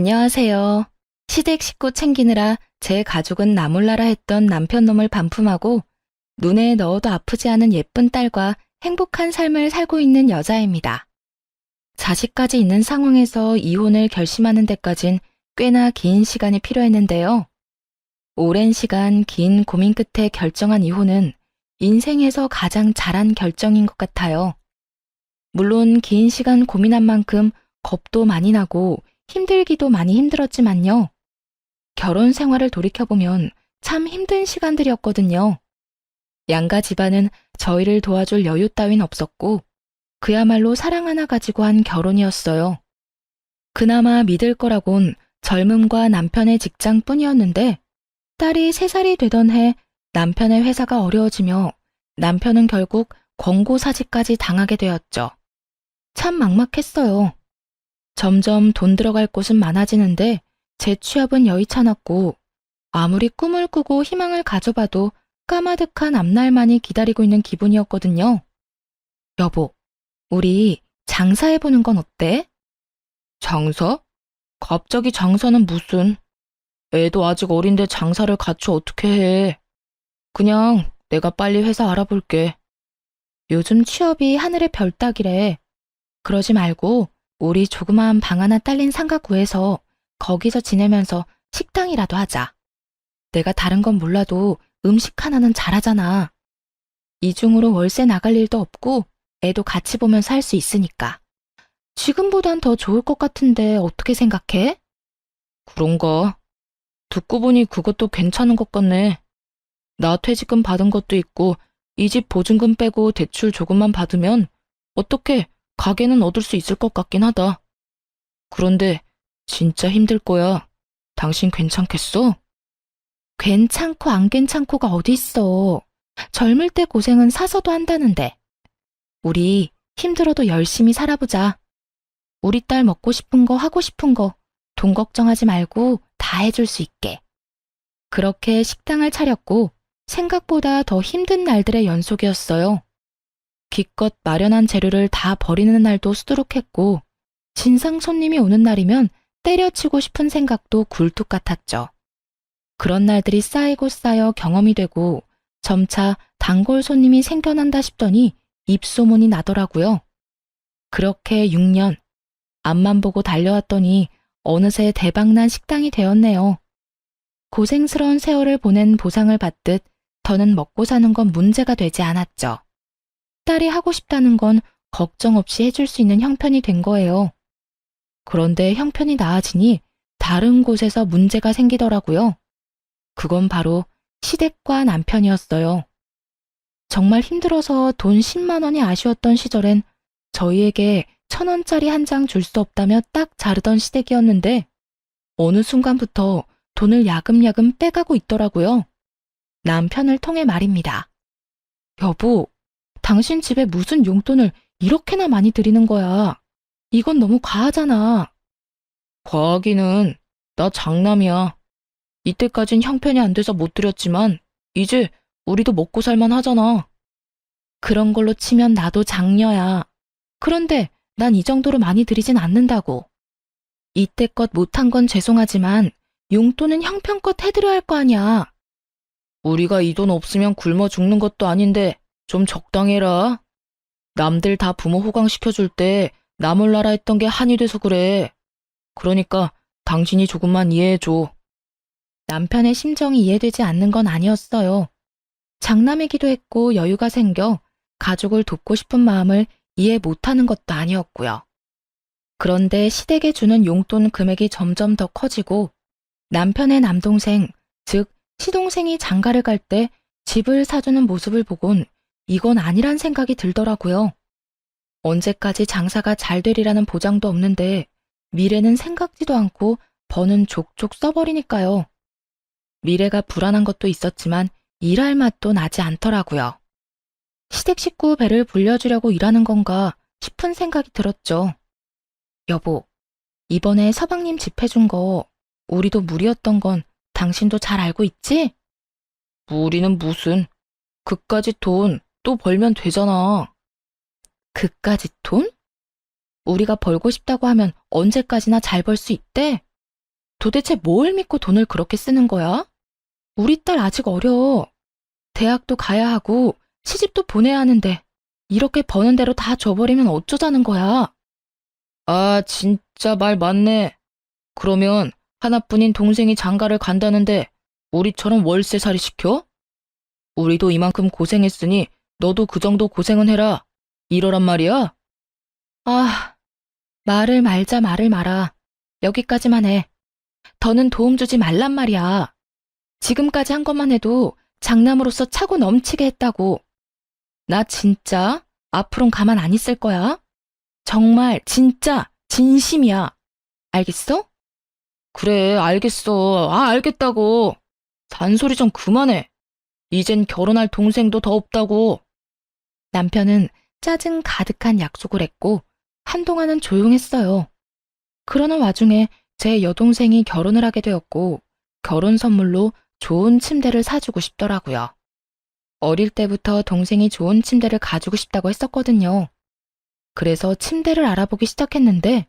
안녕하세요. 시댁 식구 챙기느라 제 가족은 나몰라라 했던 남편 놈을 반품하고 눈에 넣어도 아프지 않은 예쁜 딸과 행복한 삶을 살고 있는 여자입니다. 자식까지 있는 상황에서 이혼을 결심하는 데까진 꽤나 긴 시간이 필요했는데요. 오랜 시간 긴 고민 끝에 결정한 이혼은 인생에서 가장 잘한 결정인 것 같아요. 물론 긴 시간 고민한 만큼 겁도 많이 나고 힘들기도 많이 힘들었지만요. 결혼 생활을 돌이켜보면 참 힘든 시간들이었거든요. 양가 집안은 저희를 도와줄 여유 따윈 없었고 그야말로 사랑 하나 가지고 한 결혼이었어요. 그나마 믿을 거라곤 젊음과 남편의 직장뿐이었는데 딸이 3살이 되던 해 남편의 회사가 어려워지며 남편은 결국 권고사직까지 당하게 되었죠. 참 막막했어요. 점점 돈 들어갈 곳은 많아지는데 제 취업은 여의찮았고 아무리 꿈을 꾸고 희망을 가져봐도 까마득한 앞날만이 기다리고 있는 기분이었거든요. 여보, 우리 장사해보는 건 어때? 장사? 갑자기 장사는 무슨? 애도 아직 어린데 장사를 같이 어떻게 해? 그냥 내가 빨리 회사 알아볼게. 요즘 취업이 하늘의 별 따기래. 그러지 말고 우리 조그마한 방 하나 딸린 상가 구해서 거기서 지내면서 식당이라도 하자. 내가 다른 건 몰라도 음식 하나는 잘하잖아. 이중으로 월세 나갈 일도 없고 애도 같이 보면서 할 수 있으니까. 지금보단 더 좋을 것 같은데 어떻게 생각해? 그런가? 듣고 보니 그것도 괜찮은 것 같네. 나 퇴직금 받은 것도 있고 이 집 보증금 빼고 대출 조금만 받으면 어떻게 가게는 얻을 수 있을 것 같긴 하다. 그런데 진짜 힘들 거야. 당신 괜찮겠어? 괜찮고 안 괜찮고가 어디 있어. 젊을 때 고생은 사서도 한다는데. 우리 힘들어도 열심히 살아보자. 우리 딸 먹고 싶은 거 하고 싶은 거 돈 걱정하지 말고 다 해줄 수 있게. 그렇게 식당을 차렸고 생각보다 더 힘든 날들의 연속이었어요. 기껏 마련한 재료를 다 버리는 날도 수두룩했고 진상 손님이 오는 날이면 때려치고 싶은 생각도 굴뚝 같았죠. 그런 날들이 쌓이고 쌓여 경험이 되고 점차 단골 손님이 생겨난다 싶더니 입소문이 나더라고요. 그렇게 6년, 앞만 보고 달려왔더니 어느새 대박난 식당이 되었네요. 고생스러운 세월을 보낸 보상을 받듯 더는 먹고 사는 건 문제가 되지 않았죠. 딸이 하고 싶다는 건 걱정 없이 해줄 수 있는 형편이 된 거예요. 그런데 형편이 나아지니 다른 곳에서 문제가 생기더라고요. 그건 바로 시댁과 남편이었어요. 정말 힘들어서 돈 10만 원이 아쉬웠던 시절엔 저희에게 1,000원짜리 한 장 줄 수 없다며 딱 자르던 시댁이었는데 어느 순간부터 돈을 야금야금 빼가고 있더라고요. 남편을 통해 말입니다. 여보, 당신 집에 무슨 용돈을 이렇게나 많이 드리는 거야. 이건 너무 과하잖아. 과하기는 나 장남이야. 이때까진 형편이 안 돼서 못 드렸지만 이제 우리도 먹고 살만 하잖아. 그런 걸로 치면 나도 장녀야. 그런데 난 이 정도로 많이 드리진 않는다고. 이때껏 못한 건 죄송하지만 용돈은 형편껏 해드려야 할 거 아니야. 우리가 이 돈 없으면 굶어 죽는 것도 아닌데 좀 적당히 해라. 남들 다 부모 호강시켜줄 때 나 몰라라 했던 게 한이 돼서 그래. 그러니까 당신이 조금만 이해해줘. 남편의 심정이 이해되지 않는 건 아니었어요. 장남이기도 했고 여유가 생겨 가족을 돕고 싶은 마음을 이해 못하는 것도 아니었고요. 그런데 시댁에 주는 용돈 금액이 점점 더 커지고 남편의 남동생, 즉 시동생이 장가를 갈 때 집을 사주는 모습을 보곤 이건 아니란 생각이 들더라고요. 언제까지 장사가 잘 되리라는 보장도 없는데 미래는 생각지도 않고 버는 족족 써버리니까요. 미래가 불안한 것도 있었지만 일할 맛도 나지 않더라고요. 시댁 식구 배를 불려주려고 일하는 건가 싶은 생각이 들었죠. 여보, 이번에 서방님 집 해준 거 우리도 무리였던 건 당신도 잘 알고 있지? 무리는 무슨, 그까짓 돈 또 벌면 되잖아. 그까짓 돈? 우리가 벌고 싶다고 하면 언제까지나 잘 벌 수 있대? 도대체 뭘 믿고 돈을 그렇게 쓰는 거야? 우리 딸 아직 어려. 대학도 가야 하고 시집도 보내야 하는데 이렇게 버는 대로 다 줘버리면 어쩌자는 거야? 아, 진짜 말 맞네. 그러면 하나뿐인 동생이 장가를 간다는데 우리처럼 월세살이 시켜? 우리도 이만큼 고생했으니 너도 그 정도 고생은 해라. 이러란 말이야? 아, 말을 말자 말을 말아. 여기까지만 해. 더는 도움 주지 말란 말이야. 지금까지 한 것만 해도 장남으로서 차고 넘치게 했다고. 나 진짜 앞으론 가만 안 있을 거야. 정말 진짜 진심이야. 알겠어? 그래, 알겠어. 아, 알겠다고. 잔소리 좀 그만해. 이젠 결혼할 동생도 더 없다고. 남편은 짜증 가득한 약속을 했고 한동안은 조용했어요. 그러는 와중에 제 여동생이 결혼을 하게 되었고 결혼 선물로 좋은 침대를 사주고 싶더라고요. 어릴 때부터 동생이 좋은 침대를 가지고 싶다고 했었거든요. 그래서 침대를 알아보기 시작했는데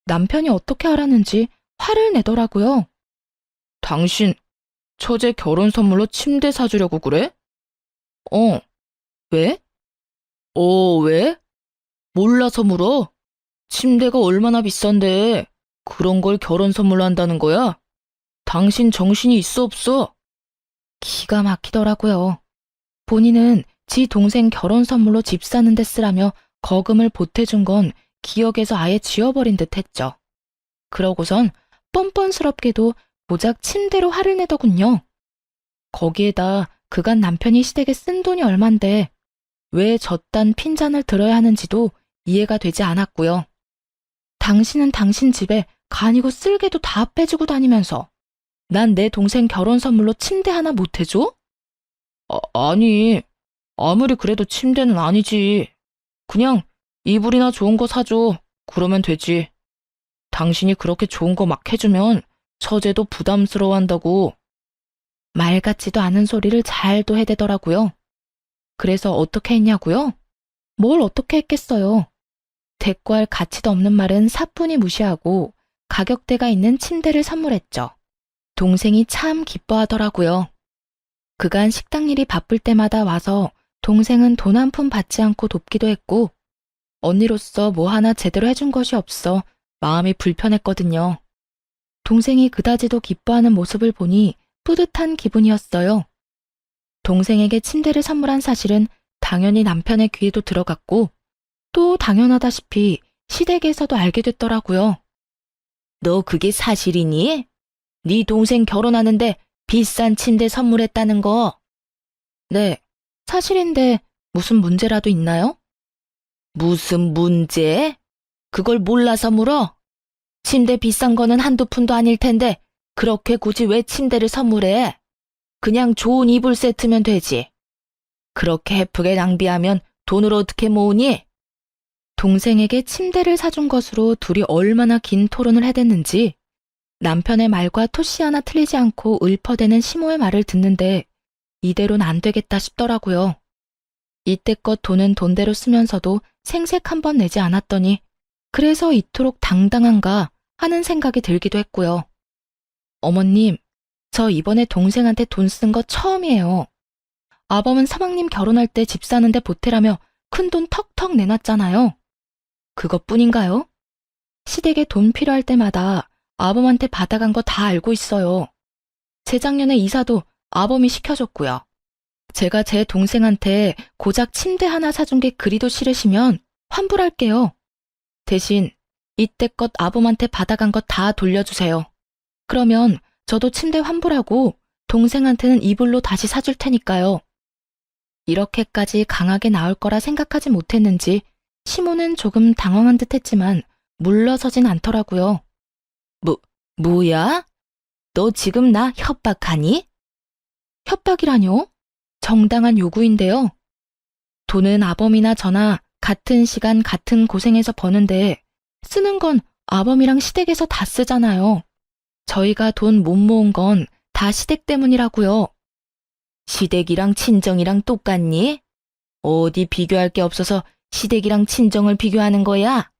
남편이 어떻게 알았는지 화를 내더라고요. 당신, 처제 결혼 선물로 침대 사주려고 그래? 왜? 왜? 몰라서 물어? 침대가 얼마나 비싼데 그런 걸 결혼 선물로 한다는 거야? 당신 정신이 있어 없어? 기가 막히더라고요. 본인은 지 동생 결혼 선물로 집 사는 데 쓰라며 거금을 보태준 건 기억에서 아예 지워버린 듯 했죠. 그러고선 뻔뻔스럽게도 고작 침대로 화를 내더군요. 거기에다 그간 남편이 시댁에 쓴 돈이 얼만데 왜 저딴 핀잔을 들어야 하는지도 이해가 되지 않았고요. 당신은 당신 집에 간이고 쓸개도 다 빼주고 다니면서 난 내 동생 결혼 선물로 침대 하나 못 해줘? 아니, 아무리 그래도 침대는 아니지. 그냥 이불이나 좋은 거 사줘. 그러면 되지. 당신이 그렇게 좋은 거 막 해주면 처제도 부담스러워한다고. 말 같지도 않은 소리를 잘도 해대더라고요. 그래서 어떻게 했냐고요? 뭘 어떻게 했겠어요. 대꾸할 가치도 없는 말은 사뿐히 무시하고 가격대가 있는 침대를 선물했죠. 동생이 참 기뻐하더라고요. 그간 식당 일이 바쁠 때마다 와서 동생은 돈 한 푼 받지 않고 돕기도 했고 언니로서 뭐 하나 제대로 해준 것이 없어 마음이 불편했거든요. 동생이 그다지도 기뻐하는 모습을 보니 뿌듯한 기분이었어요. 동생에게 침대를 선물한 사실은 당연히 남편의 귀에도 들어갔고 또 당연하다시피 시댁에서도 알게 됐더라고요. 너 그게 사실이니? 네 동생 결혼하는데 비싼 침대 선물했다는 거. 네, 사실인데 무슨 문제라도 있나요? 무슨 문제? 그걸 몰라서 물어? 침대 비싼 거는 한두 푼도 아닐 텐데 그렇게 굳이 왜 침대를 선물해? 그냥 좋은 이불 세트면 되지. 그렇게 헤프게 낭비하면 돈을 어떻게 모으니? 동생에게 침대를 사준 것으로 둘이 얼마나 긴 토론을 해댔는지 남편의 말과 토씨 하나 틀리지 않고 읊어대는 시모의 말을 듣는데 이대로는 안 되겠다 싶더라고요. 이때껏 돈은 돈대로 쓰면서도 생색 한 번 내지 않았더니 그래서 이토록 당당한가 하는 생각이 들기도 했고요. 어머님, 저 이번에 동생한테 돈 쓴 거 처음이에요. 아범은 사방님 결혼할 때 집 사는데 보태라며 큰 돈 턱턱 내놨잖아요. 그것뿐인가요? 시댁에 돈 필요할 때마다 아범한테 받아간 거 다 알고 있어요. 재작년에 이사도 아범이 시켜줬고요. 제가 제 동생한테 고작 침대 하나 사준 게 그리도 싫으시면 환불할게요. 대신 이때껏 아범한테 받아간 거 다 돌려주세요. 그러면 저도 침대 환불하고 동생한테는 이불로 다시 사줄 테니까요. 이렇게까지 강하게 나올 거라 생각하지 못했는지 시모는 조금 당황한 듯 했지만 물러서진 않더라고요. 뭐야? 너 지금 나 협박하니? 협박이라뇨? 정당한 요구인데요. 돈은 아범이나 저나 같은 시간 같은 고생해서 버는데 쓰는 건 아범이랑 시댁에서 다 쓰잖아요. 저희가 돈 못 모은 건 다 시댁 때문이라고요. 시댁이랑 친정이랑 똑같니? 어디 비교할 게 없어서 시댁이랑 친정을 비교하는 거야?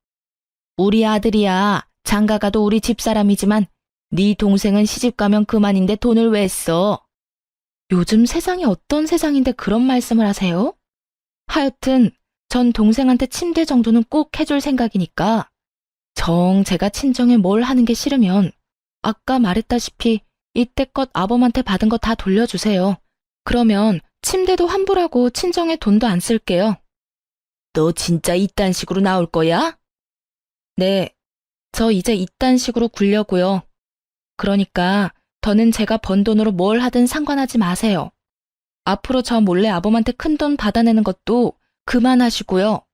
우리 아들이야. 장가가도 우리 집사람이지만 네 동생은 시집 가면 그만인데 돈을 왜 써? 요즘 세상이 어떤 세상인데 그런 말씀을 하세요? 하여튼 전 동생한테 침대 정도는 꼭 해줄 생각이니까 정 제가 친정에 뭘 하는 게 싫으면 아까 말했다시피 이때껏 아범한테 받은 거 다 돌려주세요. 그러면 침대도 환불하고 친정에 돈도 안 쓸게요. 너 진짜 이딴 식으로 나올 거야? 네, 저 이제 이딴 식으로 굴려고요. 그러니까 더는 제가 번 돈으로 뭘 하든 상관하지 마세요. 앞으로 저 몰래 아범한테 큰돈 받아내는 것도 그만하시고요.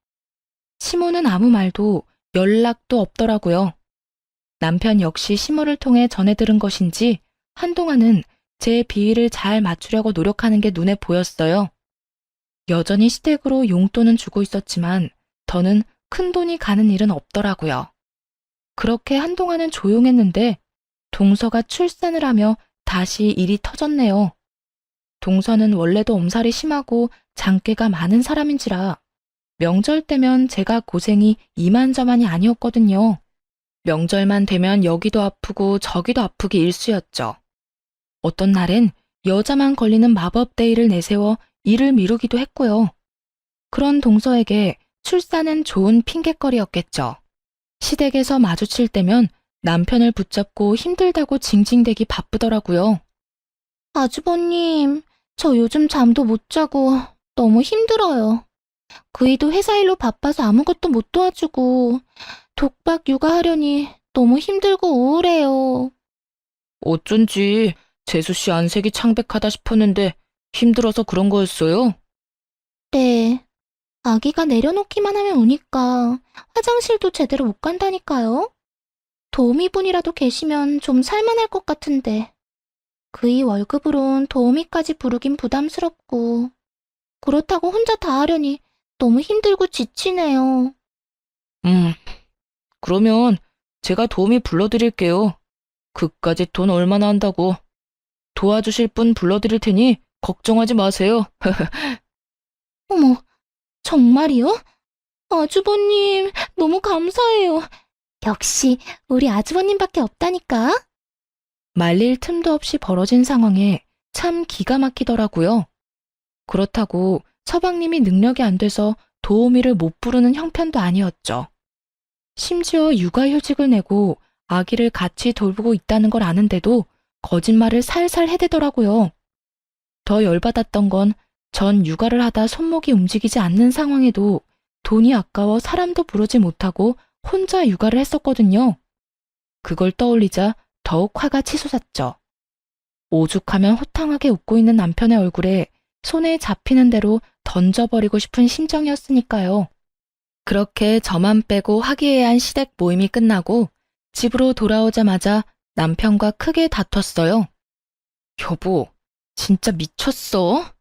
시모는 아무 말도 연락도 없더라고요. 남편 역시 시모를 통해 전해 들은 것인지 한동안은 제 비위를 잘 맞추려고 노력하는 게 눈에 보였어요. 여전히 시댁으로 용돈은 주고 있었지만 더는 큰돈이 가는 일은 없더라고요. 그렇게 한동안은 조용했는데 동서가 출산을 하며 다시 일이 터졌네요. 동서는 원래도 엄살이 심하고 장깨가 많은 사람인지라 명절 때면 제가 고생이 이만저만이 아니었거든요. 명절만 되면 여기도 아프고 저기도 아프기 일쑤였죠. 어떤 날엔 여자만 걸리는 마법 데이를 내세워 일을 미루기도 했고요. 그런 동서에게 출산은 좋은 핑곗거리였겠죠. 시댁에서 마주칠 때면 남편을 붙잡고 힘들다고 징징대기 바쁘더라고요. 아주버님, 저 요즘 잠도 못 자고 너무 힘들어요. 그이도 회사 일로 바빠서 아무것도 못 도와주고 독박 육아하려니 너무 힘들고 우울해요. 어쩐지 재수씨 안색이 창백하다 싶었는데 힘들어서 그런 거였어요? 네. 아기가 내려놓기만 하면 우니까 화장실도 제대로 못 간다니까요. 도우미분이라도 계시면 좀 살만할 것 같은데 그이 월급으론 도우미까지 부르긴 부담스럽고 그렇다고 혼자 다 하려니 너무 힘들고 지치네요. 그러면 제가 도우미 불러드릴게요. 그까짓 돈 얼마나 한다고. 도와주실 분 불러드릴 테니 걱정하지 마세요. 어머, 정말이요? 아주버님, 너무 감사해요. 역시 우리 아주버님밖에 없다니까. 말릴 틈도 없이 벌어진 상황에 참 기가 막히더라고요. 그렇다고 서방님이 능력이 안 돼서 도우미를 못 부르는 형편도 아니었죠. 심지어 육아휴직을 내고 아기를 같이 돌보고 있다는 걸 아는데도 거짓말을 살살 해대더라고요. 더 열받았던 건 전 육아를 하다 손목이 움직이지 않는 상황에도 돈이 아까워 사람도 부르지 못하고 혼자 육아를 했었거든요. 그걸 떠올리자 더욱 화가 치솟았죠. 오죽하면 호탕하게 웃고 있는 남편의 얼굴에 손에 잡히는 대로 던져버리고 싶은 심정이었으니까요. 그렇게 저만 빼고 화기애애한 시댁 모임이 끝나고 집으로 돌아오자마자 남편과 크게 다퉜어요. 여보, 진짜 미쳤어?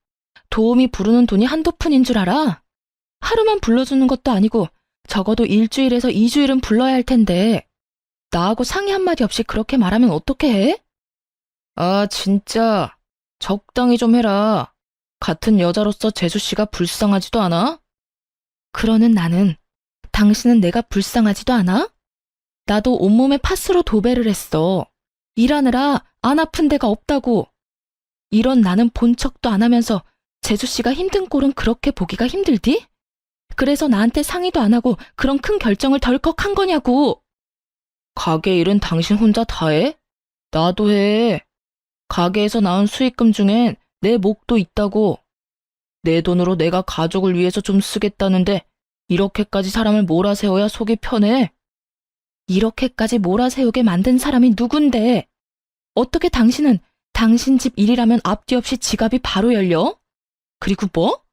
도우미 부르는 돈이 한두 푼인 줄 알아? 하루만 불러주는 것도 아니고 적어도 일주일에서 2주일은 불러야 할 텐데 나하고 상의 한마디 없이 그렇게 말하면 어떻게 해? 아, 진짜 적당히 좀 해라. 같은 여자로서 재수씨가 불쌍하지도 않아? 그러는 나는 당신은 내가 불쌍하지도 않아? 나도 온몸에 파스로 도배를 했어. 일하느라 안 아픈 데가 없다고. 이런 나는 본 척도 안 하면서 재수씨가 힘든 꼴은 그렇게 보기가 힘들디? 그래서 나한테 상의도 안 하고 그런 큰 결정을 덜컥 한 거냐고. 가게 일은 당신 혼자 다 해? 나도 해. 가게에서 나온 수익금 중엔 내 몫도 있다고. 내 돈으로 내가 가족을 위해서 좀 쓰겠다는데 이렇게까지 사람을 몰아세워야 속이 편해? 이렇게까지 몰아세우게 만든 사람이 누군데? 어떻게 당신은 당신 집 일이라면 앞뒤 없이 지갑이 바로 열려? 그리고 뭐?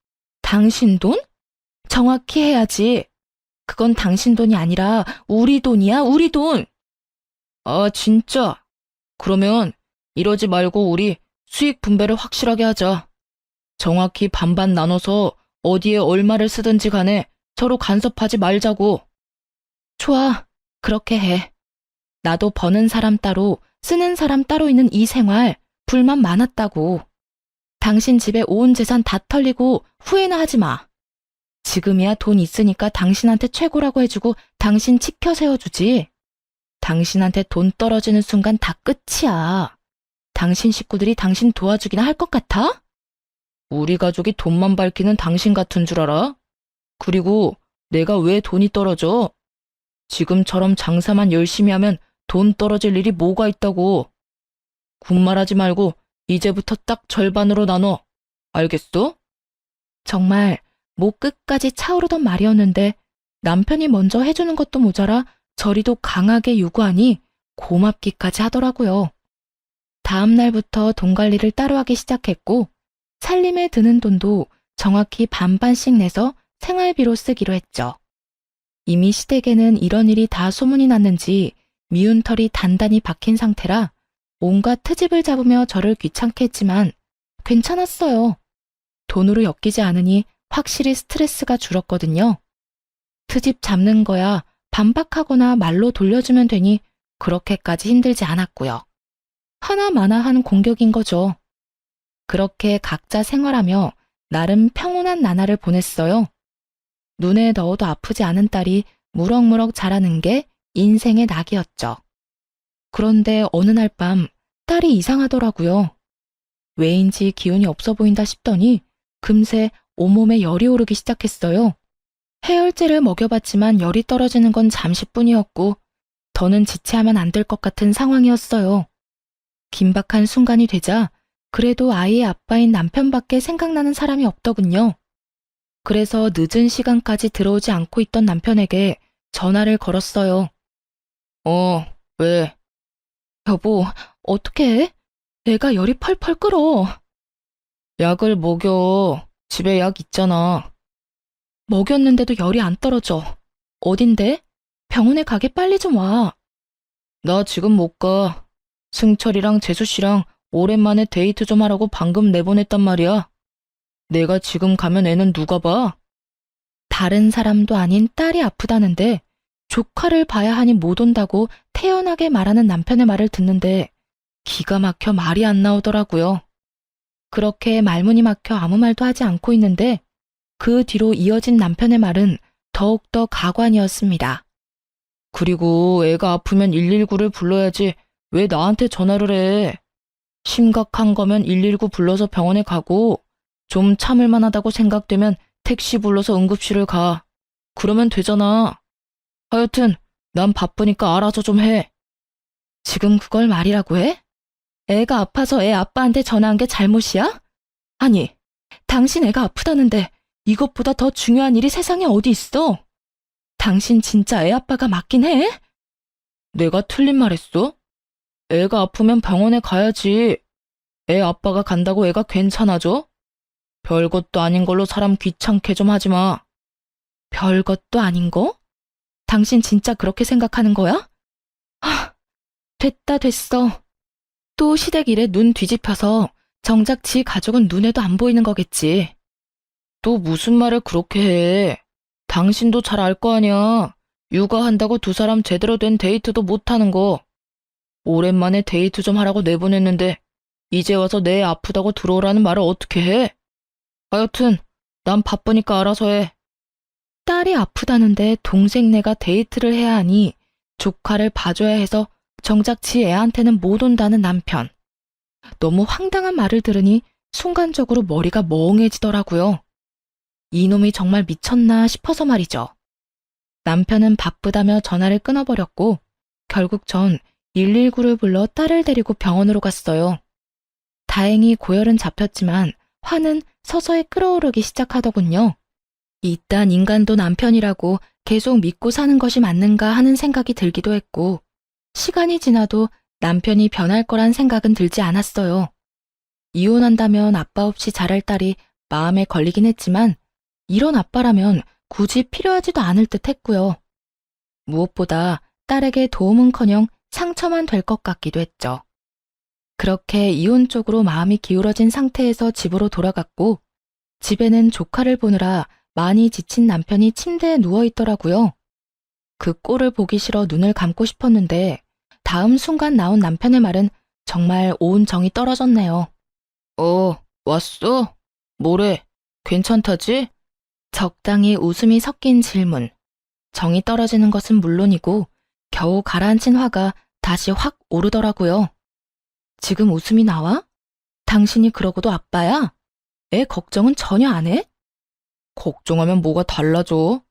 당신 돈? 정확히 해야지. 그건 당신 돈이 아니라 우리 돈이야, 우리 돈. 아, 진짜? 그러면 이러지 말고 우리 수익 분배를 확실하게 하자. 정확히 반반 나눠서 어디에 얼마를 쓰든지 간에 서로 간섭하지 말자고. 좋아, 그렇게 해. 나도 버는 사람 따로 쓰는 사람 따로 있는 이 생활 불만 많았다고. 당신 집에 온 재산 다 털리고 후회나 하지 마. 지금이야 돈 있으니까 당신한테 최고라고 해주고 당신 치켜 세워주지. 당신한테 돈 떨어지는 순간 다 끝이야. 당신 식구들이 당신 도와주기나 할 것 같아? 우리 가족이 돈만 밝히는 당신 같은 줄 알아? 그리고 내가 왜 돈이 떨어져? 지금처럼 장사만 열심히 하면 돈 떨어질 일이 뭐가 있다고. 군말하지 말고 이제부터 딱 절반으로 나눠. 알겠어? 정말 목 끝까지 차오르던 말이었는데 남편이 먼저 해주는 것도 모자라 저리도 강하게 요구하니 고맙기까지 하더라고요. 다음 날부터 돈 관리를 따로 하기 시작했고 살림에 드는 돈도 정확히 반반씩 내서 생활비로 쓰기로 했죠. 이미 시댁에는 이런 일이 다 소문이 났는지 미운 털이 단단히 박힌 상태라 온갖 트집을 잡으며 저를 귀찮게 했지만 괜찮았어요. 돈으로 엮이지 않으니 확실히 스트레스가 줄었거든요. 트집 잡는 거야 반박하거나 말로 돌려주면 되니 그렇게까지 힘들지 않았고요. 하나마나한 공격인 거죠. 그렇게 각자 생활하며 나름 평온한 나날을 보냈어요. 눈에 넣어도 아프지 않은 딸이 무럭무럭 자라는 게 인생의 낙이었죠. 그런데 어느 날 밤 딸이 이상하더라고요. 왜인지 기운이 없어 보인다 싶더니 금세 온몸에 열이 오르기 시작했어요. 해열제를 먹여봤지만 열이 떨어지는 건 잠시뿐이었고 더는 지체하면 안 될 것 같은 상황이었어요. 긴박한 순간이 되자 그래도 아이의 아빠인 남편밖에 생각나는 사람이 없더군요. 그래서 늦은 시간까지 들어오지 않고 있던 남편에게 전화를 걸었어요. 왜? 여보, 어떻게 해? 애가 열이 펄펄 끓어. 약을 먹여. 집에 약 있잖아. 먹였는데도 열이 안 떨어져. 어딘데? 병원에 가게 빨리 좀 와. 나 지금 못 가. 승철이랑 재수씨랑 오랜만에 데이트 좀 하라고 방금 내보냈단 말이야. 내가 지금 가면 애는 누가 봐? 다른 사람도 아닌 딸이 아프다는데 조카를 봐야 하니 못 온다고 태연하게 말하는 남편의 말을 듣는데 기가 막혀 말이 안 나오더라고요. 그렇게 말문이 막혀 아무 말도 하지 않고 있는데 그 뒤로 이어진 남편의 말은 더욱더 가관이었습니다. 그리고 애가 아프면 119를 불러야지 왜 나한테 전화를 해? 심각한 거면 119 불러서 병원에 가고 좀 참을 만하다고 생각되면 택시 불러서 응급실을 가. 그러면 되잖아. 하여튼 난 바쁘니까 알아서 좀 해. 지금 그걸 말이라고 해? 애가 아파서 애 아빠한테 전화한 게 잘못이야? 아니, 당신 애가 아프다는데 이것보다 더 중요한 일이 세상에 어디 있어? 당신 진짜 애 아빠가 맞긴 해? 내가 틀린 말 했어? 애가 아프면 병원에 가야지. 애 아빠가 간다고 애가 괜찮아져? 별것도 아닌 걸로 사람 귀찮게 좀 하지 마. 별것도 아닌 거? 당신 진짜 그렇게 생각하는 거야? 됐어. 또 시댁 일에 눈 뒤집혀서 정작 지 가족은 눈에도 안 보이는 거겠지. 또 무슨 말을 그렇게 해. 당신도 잘 알 거 아니야. 육아한다고 두 사람 제대로 된 데이트도 못하는 거. 오랜만에 데이트 좀 하라고 내보냈는데 이제 와서 내 애 아프다고 들어오라는 말을 어떻게 해? 하여튼 난 바쁘니까 알아서 해. 딸이 아프다는데 동생네가 데이트를 해야 하니 조카를 봐줘야 해서 정작 지 애한테는 못 온다는 남편. 너무 황당한 말을 들으니 순간적으로 머리가 멍해지더라고요. 이놈이 정말 미쳤나 싶어서 말이죠. 남편은 바쁘다며 전화를 끊어버렸고 결국 전 119를 불러 딸을 데리고 병원으로 갔어요. 다행히 고열은 잡혔지만 화는 서서히 끓어오르기 시작하더군요. 이딴 인간도 남편이라고 계속 믿고 사는 것이 맞는가 하는 생각이 들기도 했고 시간이 지나도 남편이 변할 거란 생각은 들지 않았어요. 이혼한다면 아빠 없이 자랄 딸이 마음에 걸리긴 했지만 이런 아빠라면 굳이 필요하지도 않을 듯 했고요. 무엇보다 딸에게 도움은커녕 상처만 될 것 같기도 했죠. 그렇게 이혼 쪽으로 마음이 기울어진 상태에서 집으로 돌아갔고 집에는 조카를 보느라 많이 지친 남편이 침대에 누워있더라고요. 그 꼴을 보기 싫어 눈을 감고 싶었는데 다음 순간 나온 남편의 말은 정말 온 정이 떨어졌네요. 왔어? 뭐래? 괜찮다지? 적당히 웃음이 섞인 질문. 정이 떨어지는 것은 물론이고 겨우 가라앉힌 화가 다시 확 오르더라고요. 지금 웃음이 나와? 당신이 그러고도 아빠야? 애 걱정은 전혀 안 해? 걱정하면 뭐가 달라져?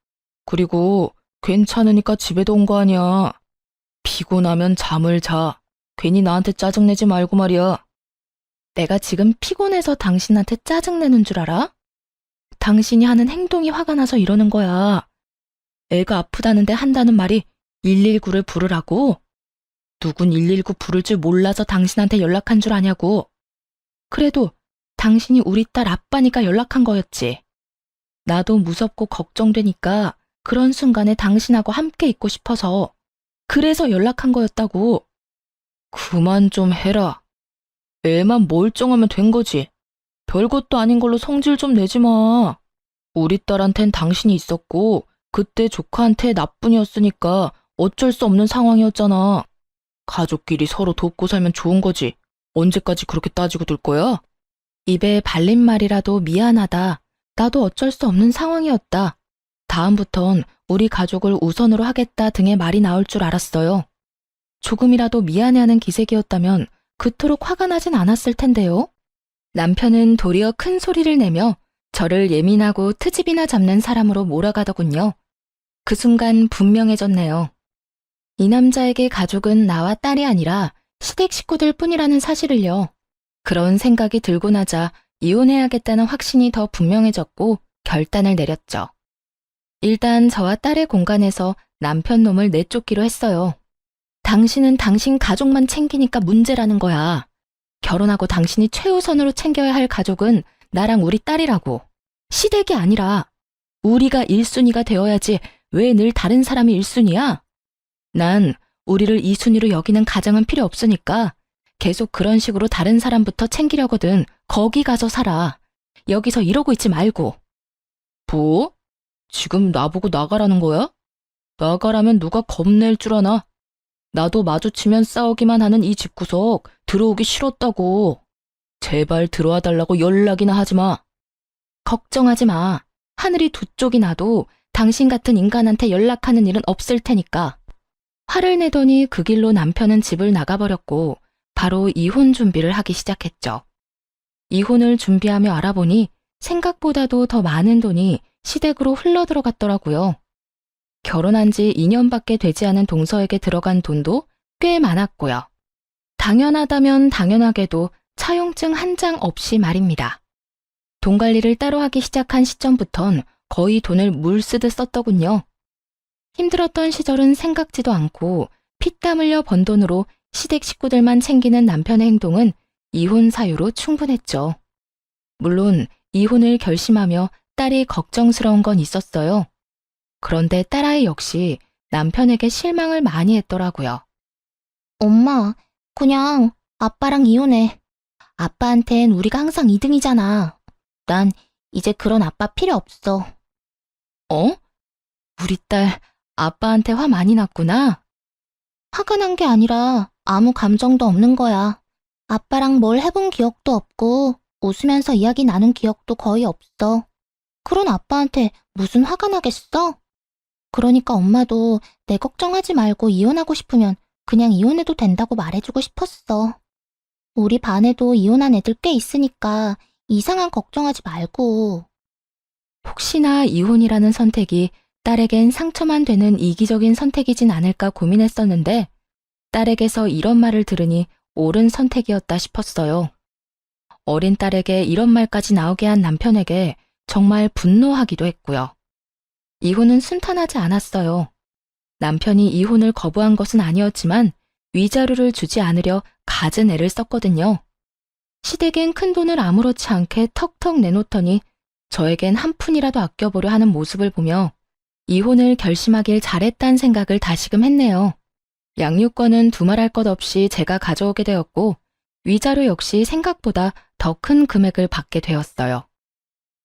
그리고 괜찮으니까 집에도 온 거 아니야. 피곤하면 잠을 자. 괜히 나한테 짜증내지 말고 말이야. 내가 지금 피곤해서 당신한테 짜증내는 줄 알아? 당신이 하는 행동이 화가 나서 이러는 거야. 애가 아프다는데 한다는 말이 119를 부르라고? 누군 119 부를 줄 몰라서 당신한테 연락한 줄 아냐고. 그래도 당신이 우리 딸 아빠니까 연락한 거였지. 나도 무섭고 걱정되니까 그런 순간에 당신하고 함께 있고 싶어서 그래서 연락한 거였다고. 그만 좀 해라. 애만 멀쩡하면 된 거지. 별것도 아닌 걸로 성질 좀 내지 마. 우리 딸한텐 당신이 있었고 그때 조카한테 나뿐이었으니까 어쩔 수 없는 상황이었잖아. 가족끼리 서로 돕고 살면 좋은 거지. 언제까지 그렇게 따지고 둘 거야? 입에 발린 말이라도 미안하다. 나도 어쩔 수 없는 상황이었다. 다음부턴 우리 가족을 우선으로 하겠다 등의 말이 나올 줄 알았어요. 조금이라도 미안해하는 기색이었다면 그토록 화가 나진 않았을 텐데요. 남편은 도리어 큰 소리를 내며 저를 예민하고 트집이나 잡는 사람으로 몰아가더군요. 그 순간 분명해졌네요. 이 남자에게 가족은 나와 딸이 아니라 시댁 식구들 뿐이라는 사실을요. 그런 생각이 들고 나자 이혼해야겠다는 확신이 더 분명해졌고 결단을 내렸죠. 일단 저와 딸의 공간에서 남편 놈을 내쫓기로 했어요. 당신은 당신 가족만 챙기니까 문제라는 거야. 결혼하고 당신이 최우선으로 챙겨야 할 가족은 나랑 우리 딸이라고. 시댁이 아니라 우리가 1순위가 되어야지 왜 늘 다른 사람이 1순위야? 난 우리를 2순위로 여기는 가장은 필요 없으니까 계속 그런 식으로 다른 사람부터 챙기려거든. 거기 가서 살아. 여기서 이러고 있지 말고. 뭐? 지금 나보고 나가라는 거야? 나가라면 누가 겁낼 줄 아나? 나도 마주치면 싸우기만 하는 이 집구석 들어오기 싫었다고. 제발 들어와 달라고 연락이나 하지 마. 걱정하지 마. 하늘이 두 쪽이 나도 당신 같은 인간한테 연락하는 일은 없을 테니까. 화를 내더니 그 길로 남편은 집을 나가버렸고 바로 이혼 준비를 하기 시작했죠. 이혼을 준비하며 알아보니 생각보다도 더 많은 돈이 시댁으로 흘러들어갔더라고요. 결혼한 지 2년밖에 되지 않은 동서에게 들어간 돈도 꽤 많았고요. 당연하다면 당연하게도 차용증 한 장 없이 말입니다. 돈 관리를 따로 하기 시작한 시점부턴 거의 돈을 물 쓰듯 썼더군요. 힘들었던 시절은 생각지도 않고 피땀 흘려 번 돈으로 시댁 식구들만 챙기는 남편의 행동은 이혼 사유로 충분했죠. 물론 이혼을 결심하며 딸이 걱정스러운 건 있었어요. 그런데 딸아이 역시 남편에게 실망을 많이 했더라고요. 엄마, 그냥 아빠랑 이혼해. 아빠한텐 우리가 항상 2등이잖아. 난 이제 그런 아빠 필요 없어. 어? 우리 딸 아빠한테 화 많이 났구나? 화가 난 게 아니라 아무 감정도 없는 거야. 아빠랑 뭘 해본 기억도 없고 웃으면서 이야기 나눈 기억도 거의 없어. 그런 아빠한테 무슨 화가 나겠어? 그러니까 엄마도 내 걱정하지 말고 이혼하고 싶으면 그냥 이혼해도 된다고 말해주고 싶었어. 우리 반에도 이혼한 애들 꽤 있으니까 이상한 걱정하지 말고. 혹시나 이혼이라는 선택이 딸에겐 상처만 되는 이기적인 선택이진 않을까 고민했었는데 딸에게서 이런 말을 들으니 옳은 선택이었다 싶었어요. 어린 딸에게 이런 말까지 나오게 한 남편에게 정말 분노하기도 했고요. 이혼은 순탄하지 않았어요. 남편이 이혼을 거부한 것은 아니었지만 위자료를 주지 않으려 갖은 애를 썼거든요. 시댁엔 큰 돈을 아무렇지 않게 턱턱 내놓더니 저에겐 한 푼이라도 아껴보려 하는 모습을 보며 이혼을 결심하길 잘했다는 생각을 다시금 했네요. 양육권은 두말할 것 없이 제가 가져오게 되었고 위자료 역시 생각보다 더 큰 금액을 받게 되었어요.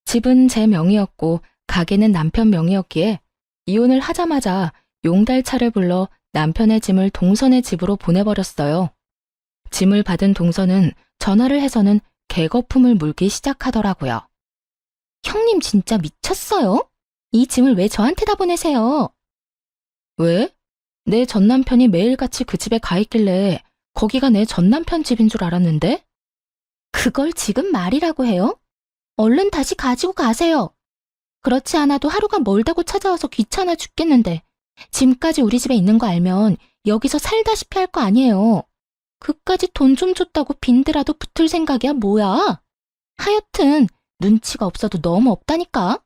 집은 제 명의였고 가게는 남편 명의였기에 이혼을 하자마자 용달차를 불러 남편의 짐을 동선의 집으로 보내버렸어요. 짐을 받은 동선은 전화를 해서는 개거품을 물기 시작하더라고요. 형님 진짜 미쳤어요? 이 짐을 왜 저한테다 보내세요? 왜? 내 전남편이 매일같이 그 집에 가 있길래 거기가 내 전남편 집인 줄 알았는데? 그걸 지금 말이라고 해요? 얼른 다시 가지고 가세요. 그렇지 않아도 하루가 멀다고 찾아와서 귀찮아 죽겠는데 짐까지 우리 집에 있는 거 알면 여기서 살다시피 할 거 아니에요. 그까지 돈 좀 줬다고 빈대라도 붙을 생각이야 뭐야? 하여튼 눈치가 없어도 너무 없다니까.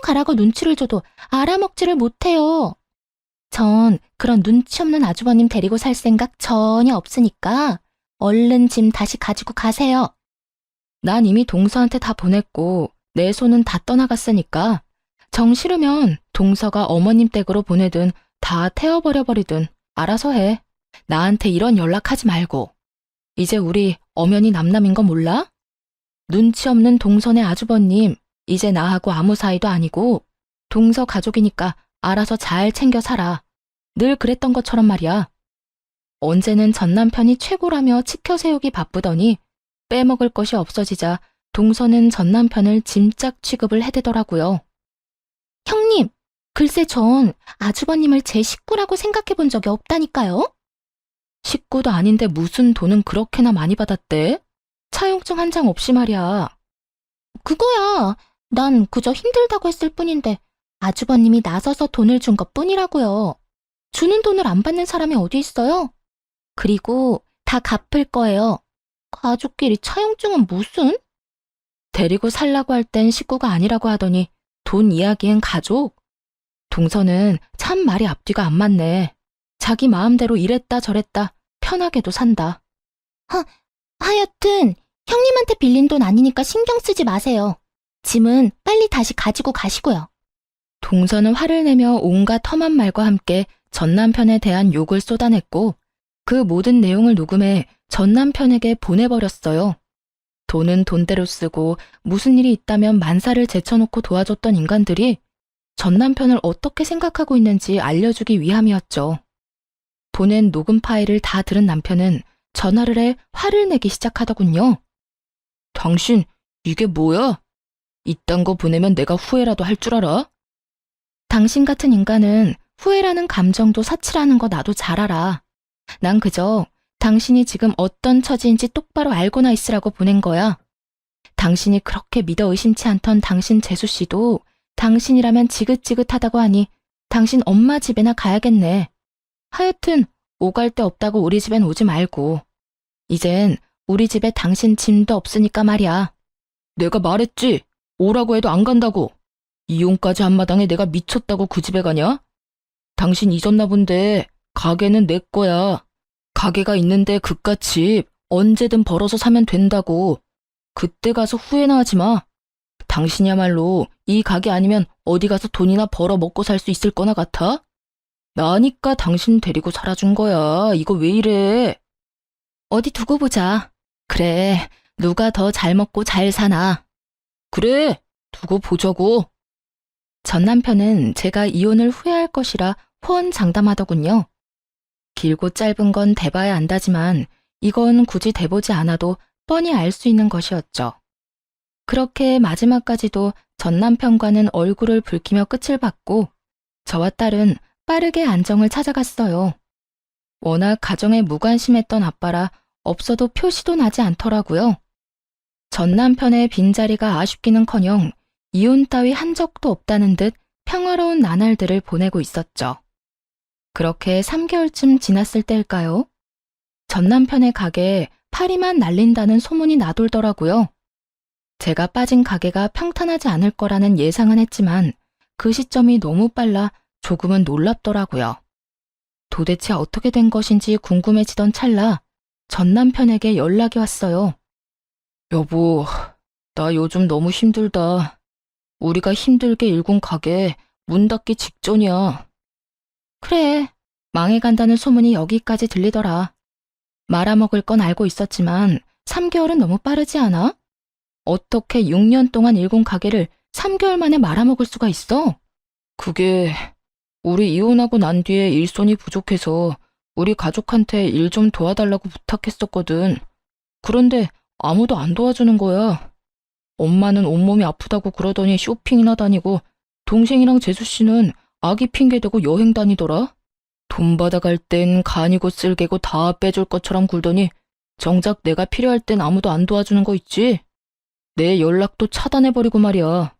가라고 눈치를 줘도 알아먹지를 못해요. 전 그런 눈치 없는 아주버님 데리고 살 생각 전혀 없으니까 얼른 짐 다시 가지고 가세요. 난 이미 동서한테 다 보냈고 내 손은 다 떠나갔으니까 정 싫으면 동서가 어머님 댁으로 보내든 다 태워버려버리든 알아서 해. 나한테 이런 연락하지 말고. 이제 우리 엄연히 남남인 거 몰라? 눈치 없는 동선의 아주버님, 이제 나하고 아무 사이도 아니고 동서 가족이니까 알아서 잘 챙겨 살아. 늘 그랬던 것처럼 말이야. 언제는 전남편이 최고라며 치켜세우기 바쁘더니 빼먹을 것이 없어지자 동서는 전남편을 짐짝 취급을 해대더라고요. 형님, 글쎄 전 아주버님을 제 식구라고 생각해 본 적이 없다니까요. 식구도 아닌데 무슨 돈은 그렇게나 많이 받았대? 차용증 한 장 없이 말이야. 그거야. 난 그저 힘들다고 했을 뿐인데 아주버님이 나서서 돈을 준 것뿐이라고요. 주는 돈을 안 받는 사람이 어디 있어요? 그리고 다 갚을 거예요. 가족끼리 차용증은 무슨? 데리고 살라고 할 땐 식구가 아니라고 하더니 돈 이야기엔 가족? 동서는 참 말이 앞뒤가 안 맞네. 자기 마음대로 이랬다 저랬다 편하게도 산다. 하여튼 형님한테 빌린 돈 아니니까 신경 쓰지 마세요. 짐은 빨리 다시 가지고 가시고요. 동서는 화를 내며 온갖 험한 말과 함께 전남편에 대한 욕을 쏟아냈고 그 모든 내용을 녹음해 전남편에게 보내버렸어요. 돈은 돈대로 쓰고 무슨 일이 있다면 만사를 제쳐놓고 도와줬던 인간들이 전남편을 어떻게 생각하고 있는지 알려주기 위함이었죠. 보낸 녹음 파일을 다 들은 남편은 전화를 해 화를 내기 시작하더군요. 당신 이게 뭐야? 이딴 거 보내면 내가 후회라도 할 줄 알아? 당신 같은 인간은 후회라는 감정도 사치라는 거 나도 잘 알아. 난 그저 당신이 지금 어떤 처지인지 똑바로 알고나 있으라고 보낸 거야. 당신이 그렇게 믿어 의심치 않던 당신 재수씨도 당신이라면 지긋지긋하다고 하니 당신 엄마 집에나 가야겠네. 하여튼 오갈 데 없다고 우리 집엔 오지 말고. 이젠 우리 집에 당신 짐도 없으니까 말이야. 내가 말했지. 오라고 해도 안 간다고. 이혼까지 한 마당에 내가 미쳤다고 그 집에 가냐? 당신 잊었나 본데 가게는 내 거야. 가게가 있는데 그깟 집 언제든 벌어서 사면 된다고. 그때 가서 후회나 하지 마. 당신이야말로 이 가게 아니면 어디 가서 돈이나 벌어 먹고 살 수 있을 거나 같아? 나니까 당신 데리고 살아준 거야. 이거 왜 이래? 어디 두고 보자. 그래, 누가 더 잘 먹고 잘 사나. 그래, 두고 보자고. 전 남편은 제가 이혼을 후회할 것이라 호언장담하더군요. 길고 짧은 건 대봐야 안다지만 이건 굳이 대보지 않아도 뻔히 알 수 있는 것이었죠. 그렇게 마지막까지도 전 남편과는 얼굴을 붉히며 끝을 봤고 저와 딸은 빠르게 안정을 찾아갔어요. 워낙 가정에 무관심했던 아빠라 없어도 표시도 나지 않더라고요. 전 남편의 빈자리가 아쉽기는커녕 이혼 따위 한 적도 없다는 듯 평화로운 나날들을 보내고 있었죠. 그렇게 3개월쯤 지났을 때일까요? 전 남편의 가게에 파리만 날린다는 소문이 나돌더라고요. 제가 빠진 가게가 평탄하지 않을 거라는 예상은 했지만 그 시점이 너무 빨라 조금은 놀랍더라고요. 도대체 어떻게 된 것인지 궁금해지던 찰나 전 남편에게 연락이 왔어요. 여보, 나 요즘 너무 힘들다. 우리가 힘들게 일군 가게 문 닫기 직전이야. 그래, 망해간다는 소문이 여기까지 들리더라. 말아먹을 건 알고 있었지만 3개월은 너무 빠르지 않아? 어떻게 6년 동안 일군 가게를 3개월 만에 말아먹을 수가 있어? 그게 우리 이혼하고 난 뒤에 일손이 부족해서 우리 가족한테 일 좀 도와달라고 부탁했었거든. 그런데 아무도 안 도와주는 거야. 엄마는 온몸이 아프다고 그러더니 쇼핑이나 다니고 동생이랑 재수씨는 아기 핑계대고 여행 다니더라. 돈 받아갈 땐 간이고 쓸개고 다 빼줄 것처럼 굴더니 정작 내가 필요할 땐 아무도 안 도와주는 거 있지? 내 연락도 차단해버리고 말이야.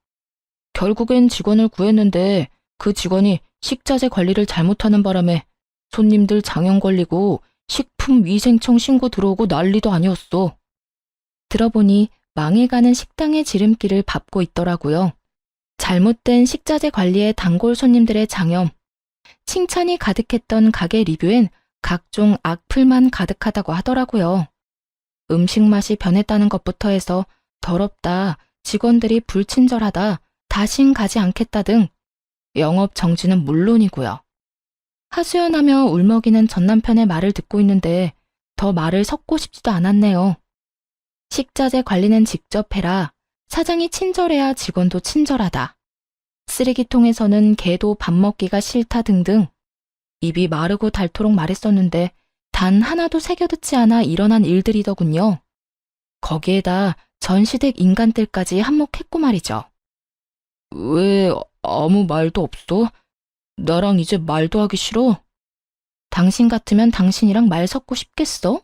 결국엔 직원을 구했는데 그 직원이 식자재 관리를 잘못하는 바람에 손님들 장염 걸리고 식품위생청 신고 들어오고 난리도 아니었어. 들어보니 망해가는 식당의 지름길을 밟고 있더라고요. 잘못된 식자재 관리에 단골 손님들의 장염, 칭찬이 가득했던 가게 리뷰엔 각종 악플만 가득하다고 하더라고요. 음식 맛이 변했다는 것부터 해서 더럽다, 직원들이 불친절하다, 다신 가지 않겠다 등 영업 정지는 물론이고요. 하소연하며 울먹이는 전 남편의 말을 듣고 있는데 더 말을 섞고 싶지도 않았네요. 식자재 관리는 직접 해라. 사장이 친절해야 직원도 친절하다. 쓰레기통에서는 개도 밥 먹기가 싫다 등등 입이 마르고 닳도록 말했었는데 단 하나도 새겨듣지 않아 일어난 일들이더군요. 거기에다 전시댁 인간들까지 한몫했고 말이죠. 왜 아무 말도 없어? 나랑 이제 말도 하기 싫어? 당신 같으면 당신이랑 말 섞고 싶겠어?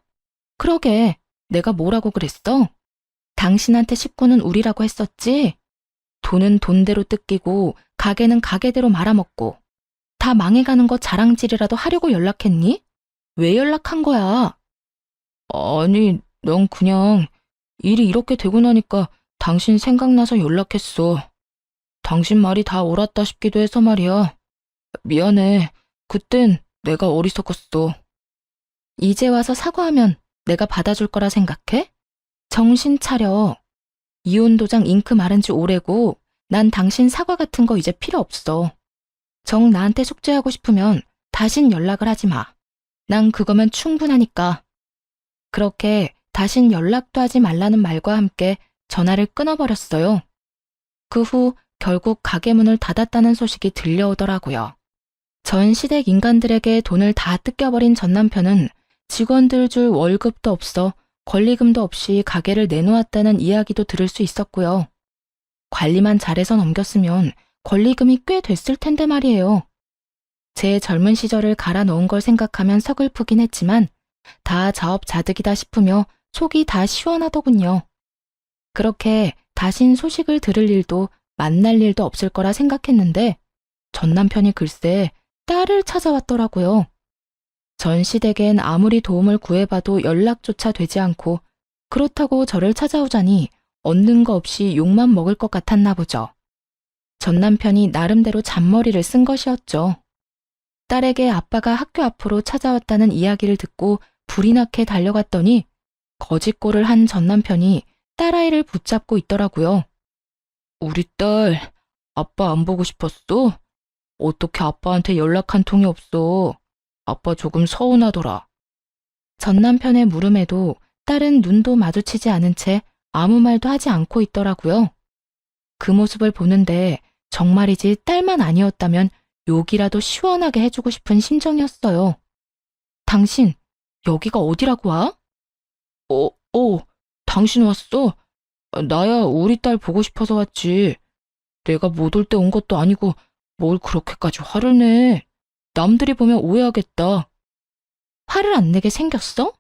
그러게, 내가 뭐라고 그랬어? 당신한테 식구는 우리라고 했었지? 돈은 돈대로 뜯기고 가게는 가게대로 말아먹고 다 망해가는 거 자랑질이라도 하려고 연락했니? 왜 연락한 거야? 아니, 넌 그냥 일이 이렇게 되고 나니까 당신 생각나서 연락했어. 당신 말이 다 옳았다 싶기도 해서 말이야. 미안해. 그땐 내가 어리석었어. 이제 와서 사과하면 내가 받아줄 거라 생각해? 정신 차려. 이혼 도장 잉크 마른 지 오래고 난 당신 사과 같은 거 이제 필요 없어. 정 나한테 속죄하고 싶으면 다신 연락을 하지 마. 난 그거면 충분하니까. 그렇게 다신 연락도 하지 말라는 말과 함께 전화를 끊어버렸어요. 그 후 결국 가게 문을 닫았다는 소식이 들려오더라고요. 전 시댁 인간들에게 돈을 다 뜯겨버린 전 남편은 직원들 줄 월급도 없어 권리금도 없이 가게를 내놓았다는 이야기도 들을 수 있었고요. 관리만 잘해서 넘겼으면 권리금이 꽤 됐을 텐데 말이에요. 제 젊은 시절을 갈아 넣은 걸 생각하면 서글프긴 했지만 다 자업자득이다 싶으며 속이 다 시원하더군요. 그렇게 다신 소식을 들을 일도 만날 일도 없을 거라 생각했는데 전 남편이 글쎄 딸을 찾아왔더라고요. 전 시댁엔 아무리 도움을 구해봐도 연락조차 되지 않고 그렇다고 저를 찾아오자니 얻는 거 없이 욕만 먹을 것 같았나 보죠. 전 남편이 나름대로 잔머리를 쓴 것이었죠. 딸에게 아빠가 학교 앞으로 찾아왔다는 이야기를 듣고 불이 나게 달려갔더니 거짓골을 한 전 남편이 딸아이를 붙잡고 있더라고요. 우리 딸, 아빠 안 보고 싶었어? 어떻게 아빠한테 연락 한 통이 없어? 아빠 조금 서운하더라. 전 남편의 물음에도 딸은 눈도 마주치지 않은 채 아무 말도 하지 않고 있더라고요. 그 모습을 보는데 정말이지 딸만 아니었다면 욕이라도 시원하게 해주고 싶은 심정이었어요. 당신, 여기가 어디라고 와? 당신 왔어? 나야 우리 딸 보고 싶어서 왔지. 내가 못 올 때 온 것도 아니고 뭘 그렇게까지 화를 내. 남들이 보면 오해하겠다. 화를 안 내게 생겼어?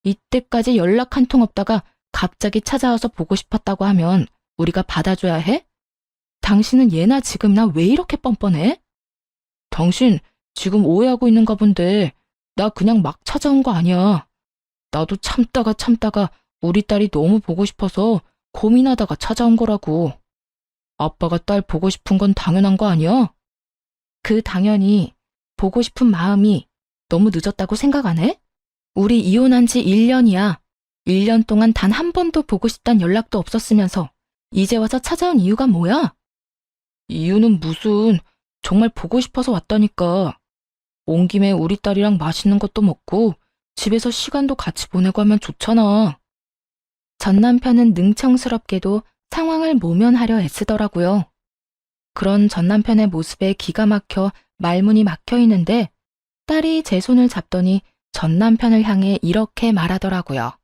이때까지 연락 한 통 없다가 갑자기 찾아와서 보고 싶었다고 하면 우리가 받아줘야 해? 당신은 예나 지금이나 왜 이렇게 뻔뻔해? 당신 지금 오해하고 있는가 본데 나 그냥 막 찾아온 거 아니야. 나도 참다가 우리 딸이 너무 보고 싶어서 고민하다가 찾아온 거라고. 아빠가 딸 보고 싶은 건 당연한 거 아니야? 그 당연히 보고 싶은 마음이 너무 늦었다고 생각 안 해? 우리 이혼한 지 1년이야. 1년 동안 단 한 번도 보고 싶단 연락도 없었으면서 이제 와서 찾아온 이유가 뭐야? 이유는 무슨, 정말 보고 싶어서 왔다니까. 온 김에 우리 딸이랑 맛있는 것도 먹고 집에서 시간도 같이 보내고 하면 좋잖아. 전 남편은 능청스럽게도 상황을 모면하려 애쓰더라고요. 그런 전 남편의 모습에 기가 막혀 말문이 막혀 있는데 딸이 제 손을 잡더니 전 남편을 향해 이렇게 말하더라고요.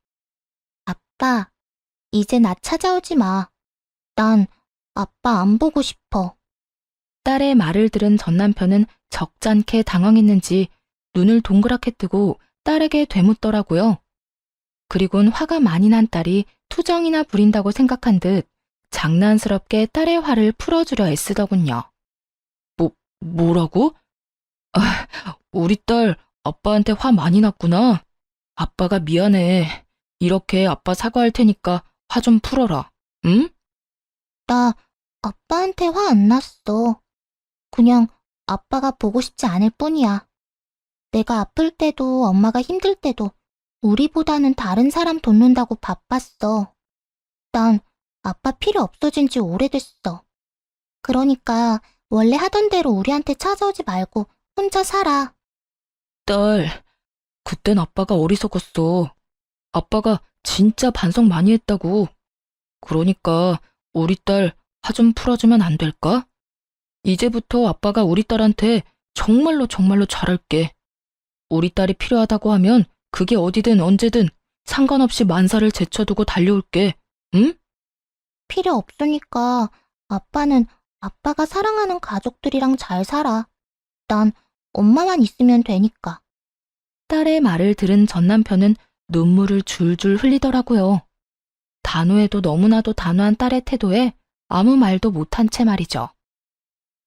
아빠, 이제 나 찾아오지 마. 난 아빠 안 보고 싶어. 딸의 말을 들은 전 남편은 적잖게 당황했는지 눈을 동그랗게 뜨고 딸에게 되묻더라고요. 그리곤 화가 많이 난 딸이 투정이나 부린다고 생각한 듯 장난스럽게 딸의 화를 풀어주려 애쓰더군요. 뭐라고? 아, 우리 딸 아빠한테 화 많이 났구나. 아빠가 미안해. 이렇게 아빠 사과할 테니까 화 좀 풀어라. 응? 나 아빠한테 화 안 났어. 그냥 아빠가 보고 싶지 않을 뿐이야. 내가 아플 때도 엄마가 힘들 때도 우리보다는 다른 사람 돕는다고 바빴어. 난 아빠 필요 없어진 지 오래됐어. 그러니까 원래 하던 대로 우리한테 찾아오지 말고 혼자 살아. 딸, 그땐 아빠가 어리석었어. 아빠가 진짜 반성 많이 했다고. 그러니까 우리 딸 화 좀 풀어주면 안 될까? 이제부터 아빠가 우리 딸한테 정말로 정말로 잘할게. 우리 딸이 필요하다고 하면 그게 어디든 언제든 상관없이 만사를 제쳐두고 달려올게. 응? 필요 없으니까 아빠는 아빠가 사랑하는 가족들이랑 잘 살아. 난 엄마만 있으면 되니까. 딸의 말을 들은 전 남편은 눈물을 줄줄 흘리더라고요. 단호해도 너무나도 단호한 딸의 태도에 아무 말도 못한 채 말이죠.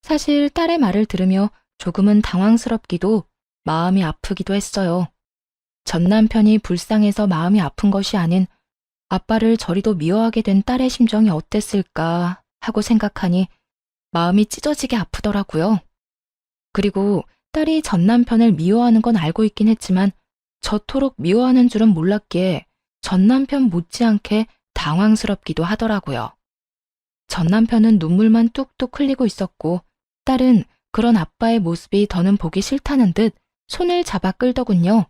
사실 딸의 말을 들으며 조금은 당황스럽기도 마음이 아프기도 했어요. 전 남편이 불쌍해서 마음이 아픈 것이 아닌 아빠를 저리도 미워하게 된 딸의 심정이 어땠을까 하고 생각하니 마음이 찢어지게 아프더라고요. 그리고 딸이 전 남편을 미워하는 건 알고 있긴 했지만 저토록 미워하는 줄은 몰랐기에 전 남편 못지않게 당황스럽기도 하더라고요. 전 남편은 눈물만 뚝뚝 흘리고 있었고 딸은 그런 아빠의 모습이 더는 보기 싫다는 듯 손을 잡아 끌더군요.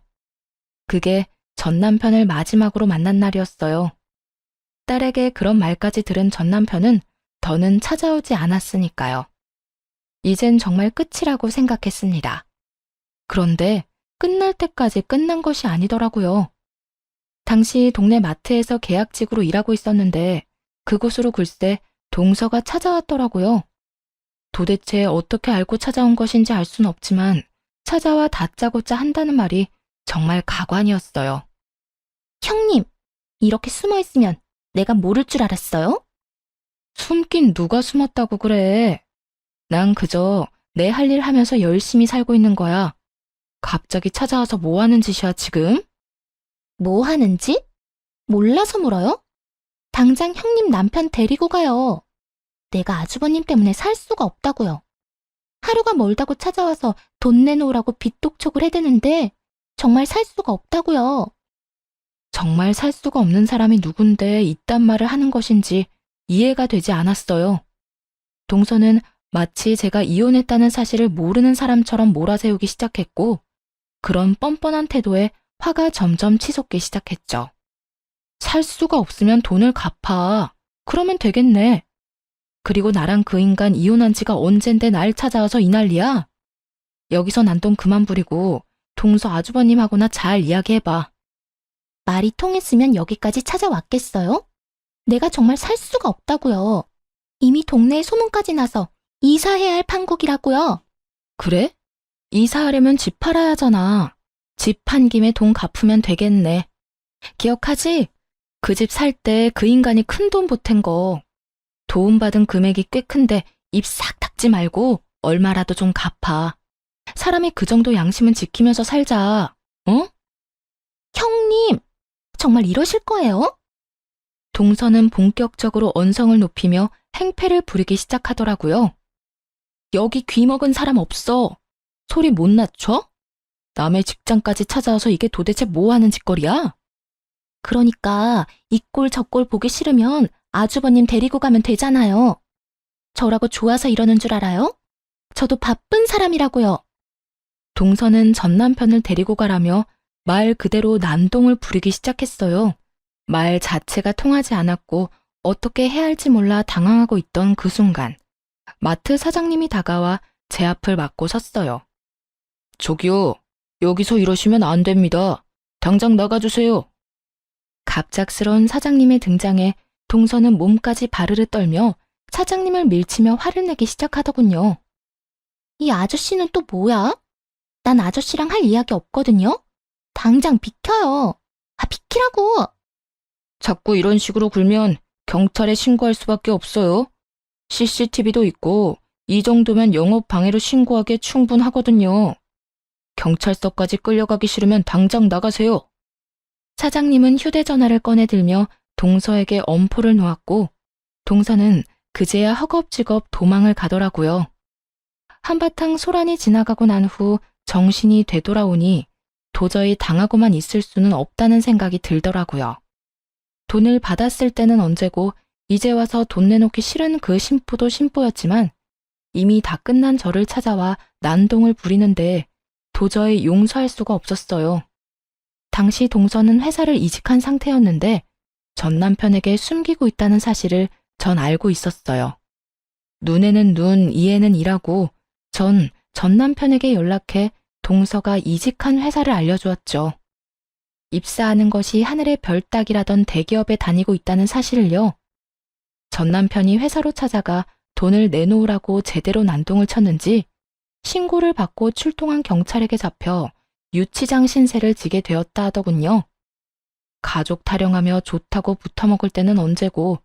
그게 전 남편을 마지막으로 만난 날이었어요. 딸에게 그런 말까지 들은 전 남편은 더는 찾아오지 않았으니까요. 이젠 정말 끝이라고 생각했습니다. 그런데 끝날 때까지 끝난 것이 아니더라고요. 당시 동네 마트에서 계약직으로 일하고 있었는데 그곳으로 글쎄 동서가 찾아왔더라고요. 도대체 어떻게 알고 찾아온 것인지 알 수는 없지만 찾아와 다짜고짜 한다는 말이 정말 가관이었어요. 형님, 이렇게 숨어 있으면 내가 모를 줄 알았어요? 숨긴 누가 숨었다고 그래. 난 그저 내 할 일 하면서 열심히 살고 있는 거야. 갑자기 찾아와서 뭐 하는 짓이야, 지금? 뭐 하는 짓? 몰라서 물어요? 당장 형님 남편 데리고 가요. 내가 아주버님 때문에 살 수가 없다고요. 하루가 멀다고 찾아와서 돈 내놓으라고 빚독촉을 해대는데 정말 살 수가 없다고요. 정말 살 수가 없는 사람이 누군데 이딴 말을 하는 것인지 이해가 되지 않았어요. 동서는 마치 제가 이혼했다는 사실을 모르는 사람처럼 몰아세우기 시작했고 그런 뻔뻔한 태도에 화가 점점 치솟기 시작했죠. 살 수가 없으면 돈을 갚아. 그러면 되겠네. 그리고 나랑 그 인간 이혼한 지가 언젠데 날 찾아와서 이 난리야? 여기서 난동 그만 부리고 동서 아주버님하고나 잘 이야기해봐. 말이 통했으면 여기까지 찾아왔겠어요? 내가 정말 살 수가 없다고요. 이미 동네에 소문까지 나서 이사해야 할 판국이라고요. 그래? 이사하려면 집 팔아야 하잖아. 집 판 김에 돈 갚으면 되겠네. 기억하지? 그 집 살 때 그 인간이 큰 돈 보탠 거. 도움받은 금액이 꽤 큰데 입 싹 닫지 말고 얼마라도 좀 갚아. 사람이 그 정도 양심은 지키면서 살자. 어? 형님, 정말 이러실 거예요? 동서는 본격적으로 언성을 높이며 행패를 부리기 시작하더라고요. 여기 귀 먹은 사람 없어. 소리 못 낮춰? 남의 직장까지 찾아와서 이게 도대체 뭐 하는 짓거리야? 그러니까 이 꼴 저 꼴 보기 싫으면 아주버님 데리고 가면 되잖아요. 저라고 좋아서 이러는 줄 알아요? 저도 바쁜 사람이라고요. 동서는 전 남편을 데리고 가라며 말 그대로 난동을 부리기 시작했어요. 말 자체가 통하지 않았고 어떻게 해야 할지 몰라 당황하고 있던 그 순간 마트 사장님이 다가와 제 앞을 막고 섰어요. 저기요, 여기서 이러시면 안 됩니다. 당장 나가주세요. 갑작스러운 사장님의 등장에 동서는 몸까지 바르르 떨며 사장님을 밀치며 화를 내기 시작하더군요. 이 아저씨는 또 뭐야? 난 아저씨랑 할 이야기 없거든요. 당장 비켜요. 비키라고. 자꾸 이런 식으로 굴면 경찰에 신고할 수밖에 없어요. CCTV도 있고 이 정도면 영업 방해로 신고하기에 충분하거든요. 경찰서까지 끌려가기 싫으면 당장 나가세요. 사장님은 휴대전화를 꺼내들며 동서에게 엄포를 놓았고 동서는 그제야 허겁지겁 도망을 가더라고요. 한바탕 소란이 지나가고 난 후 정신이 되돌아오니 도저히 당하고만 있을 수는 없다는 생각이 들더라고요. 돈을 받았을 때는 언제고 이제 와서 돈 내놓기 싫은 그 심부도 심부였지만 이미 다 끝난 저를 찾아와 난동을 부리는데 도저히 용서할 수가 없었어요. 당시 동서는 회사를 이직한 상태였는데 전 남편에게 숨기고 있다는 사실을 전 알고 있었어요. 눈에는 눈, 이에는 이라고 전 남편에게 연락해 동서가 이직한 회사를 알려주었죠. 입사하는 것이 하늘의 별 따기라던 대기업에 다니고 있다는 사실을요. 전 남편이 회사로 찾아가 돈을 내놓으라고 제대로 난동을 쳤는지 신고를 받고 출동한 경찰에게 잡혀 유치장 신세를 지게 되었다 하더군요. 가족 타령하며 좋다고 붙어먹을 때는 언제고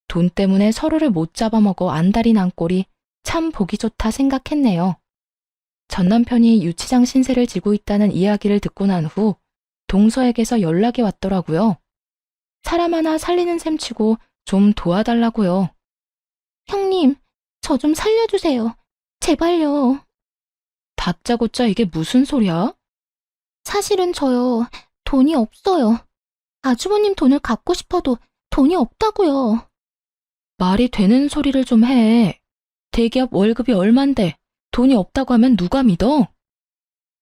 돈 때문에 서로를 못 잡아먹어 안달이 난 꼴이 참 보기 좋다 생각했네요. 전 남편이 유치장 신세를 지고 있다는 이야기를 듣고 난 후 동서에게서 연락이 왔더라고요. 사람 하나 살리는 셈치고 좀 도와달라고요. 형님, 저 좀 살려주세요. 제발요. 다짜고짜 이게 무슨 소리야? 사실은 저요, 돈이 없어요. 아주버님 돈을 갖고 싶어도 돈이 없다고요. 말이 되는 소리를 좀 해. 대기업 월급이 얼만데 돈이 없다고 하면 누가 믿어?